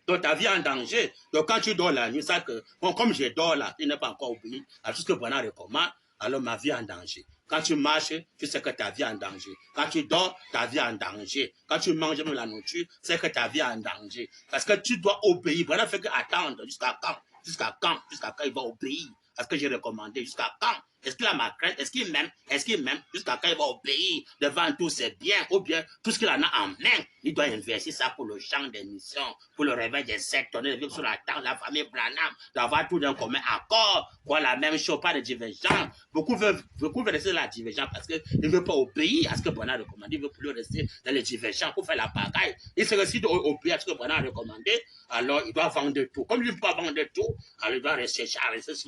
S2: Donc, ta vie est en danger. Donc, quand tu dors la nuit, ça que, bon, comme je dors là, tu n'es pas encore obéi à tout ce que Branham recommande, alors ma vie est en danger. Quand tu marches, tu sais que ta vie est en danger. Quand tu dors, ta vie est en danger. Quand tu manges même la nourriture, c'est que ta vie est en danger. Parce que tu dois obéir. Branham fait qu'attendre jusqu'à quand? Jusqu'à quand il va obéir à ce que j'ai recommandé? Jusqu'à quand? Est-ce qu'il a ma crainte? Est-ce qu'il m'aime? Jusqu'à quand il va obéir devant tous ses biens ou bien tout ce qu'il en a en main? Il doit investir ça pour le champ des missions, pour le réveil des sectes, de vivre sur la terre, la famille Branham, d'avoir tout d'un commun accord, quoi, la même chose, pas de divergence. Beaucoup veulent rester dans la divergence parce qu'ils ne veulent pas obéir à ce que Branham a recommandé, ils veulent plus rester dans les divergences pour faire la pagaille. Il se décide d'obéir à ce que Branham a recommandé, alors il doit vendre tout. Comme il ne peut pas vendre tout, alors il doit rester sur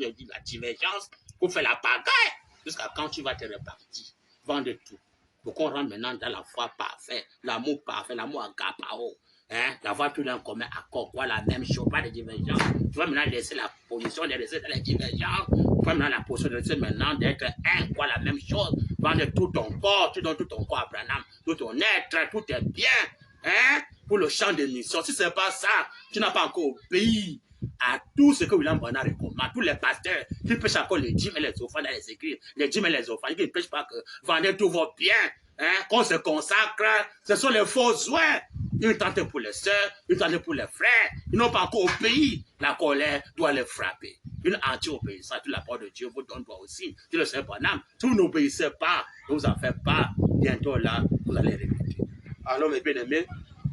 S2: la divergence pour faire la pagaille. Jusqu'à quand tu vas te repartir, vendre tout. Beaucoup rentrent maintenant dans la foi parfaite, l'amour parfait, l'amour agapao. Hein? D'avoir tout d'un commun accord, quoi, la même chose, pas de divergence. Tu vas maintenant laisser la position de rester dans les divergences. Tu vas maintenant la position de rester maintenant d'être un, quoi, la même chose. Vendre tout ton corps, tu donnes tout ton corps à Branham, tout ton être, tout est bien. Hein? Pour le champ de mission. Si ce n'est pas ça, tu n'as pas encore obéi à tout ce que William Branham recommande. Tous les pasteurs qui prêchent encore les dîmes et les offrandes dans les églises, les dîmes et les offrandes, qui ne prêchent pas que vendez tous vos biens, hein, qu'on se consacre, ce sont les faux soins. Ils tentent pour les sœurs, ils tentent pour les frères, ils n'ont pas encore obéi. La colère doit les frapper. Une anti-obéissance, toute la parole de Dieu vous donne aussi. Tu le sais, Branham, si vous n'obéissez pas, ne vous en faites pas, bientôt là, vous allez regretter. Alors, mes bien-aimés,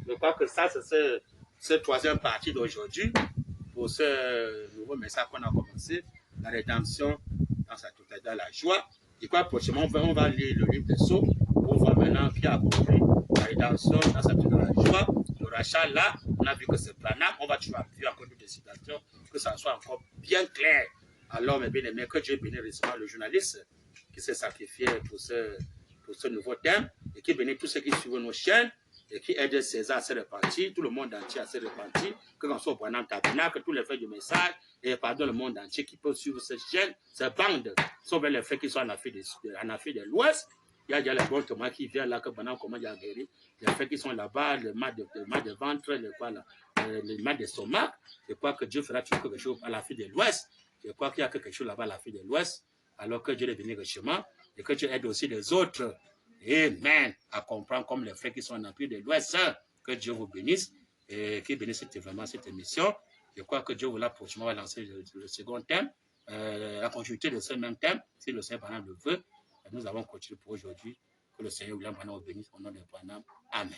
S2: je crois que ça, c'est cette troisième partie d'aujourd'hui pour ce nouveau message qu'on a commencé, la rédemption dans sa totalité, dans la joie. Et quoi, prochainement, on va lire le livre des Sceaux pour voir maintenant qui a accompli la rédemption dans sa totalité, dans la joie. Le rachat là, on a vu que c'est Branham, on va toujours appuyer encore des citations, que ça soit encore bien clair. Alors, mes bien-aimés, que Dieu bénisse récemment le journaliste qui s'est sacrifié pour ce nouveau thème et qui bénisse tous ceux qui suivent nos chaînes et qui aide César à se repentir, tout le monde entier à se repentir, que l'on soit au Branham Tabernacle, tous les frères du message, et pardon le monde entier qui peut suivre cette chaîne, cette bande, sauf les frères qui sont en Afrique de l'Ouest. Il y a les bons témoins qui viennent là, que Branham commence à guérir. Les frères qui sont là-bas, le mal de ventre, le mal d'estomac. Je crois que Dieu fera toujours quelque chose à l'Afrique de l'Ouest. Je crois qu'il y a quelque chose là-bas à l'Afrique de l'Ouest. Alors que Dieu les bénisse richement et que Dieu aide aussi les autres. Amen. À comprendre comme les frères qui sont en Afrique de l'Ouest. Que Dieu vous bénisse et qu'il bénisse vraiment cette émission. Je crois que Dieu vous l'a prochainement lancer le second thème, la continuité de ce même thème, si le Seigneur Branham le veut. Nous avons continué pour aujourd'hui. Que le Seigneur William Branham vous bénisse au nom de Branham. Amen.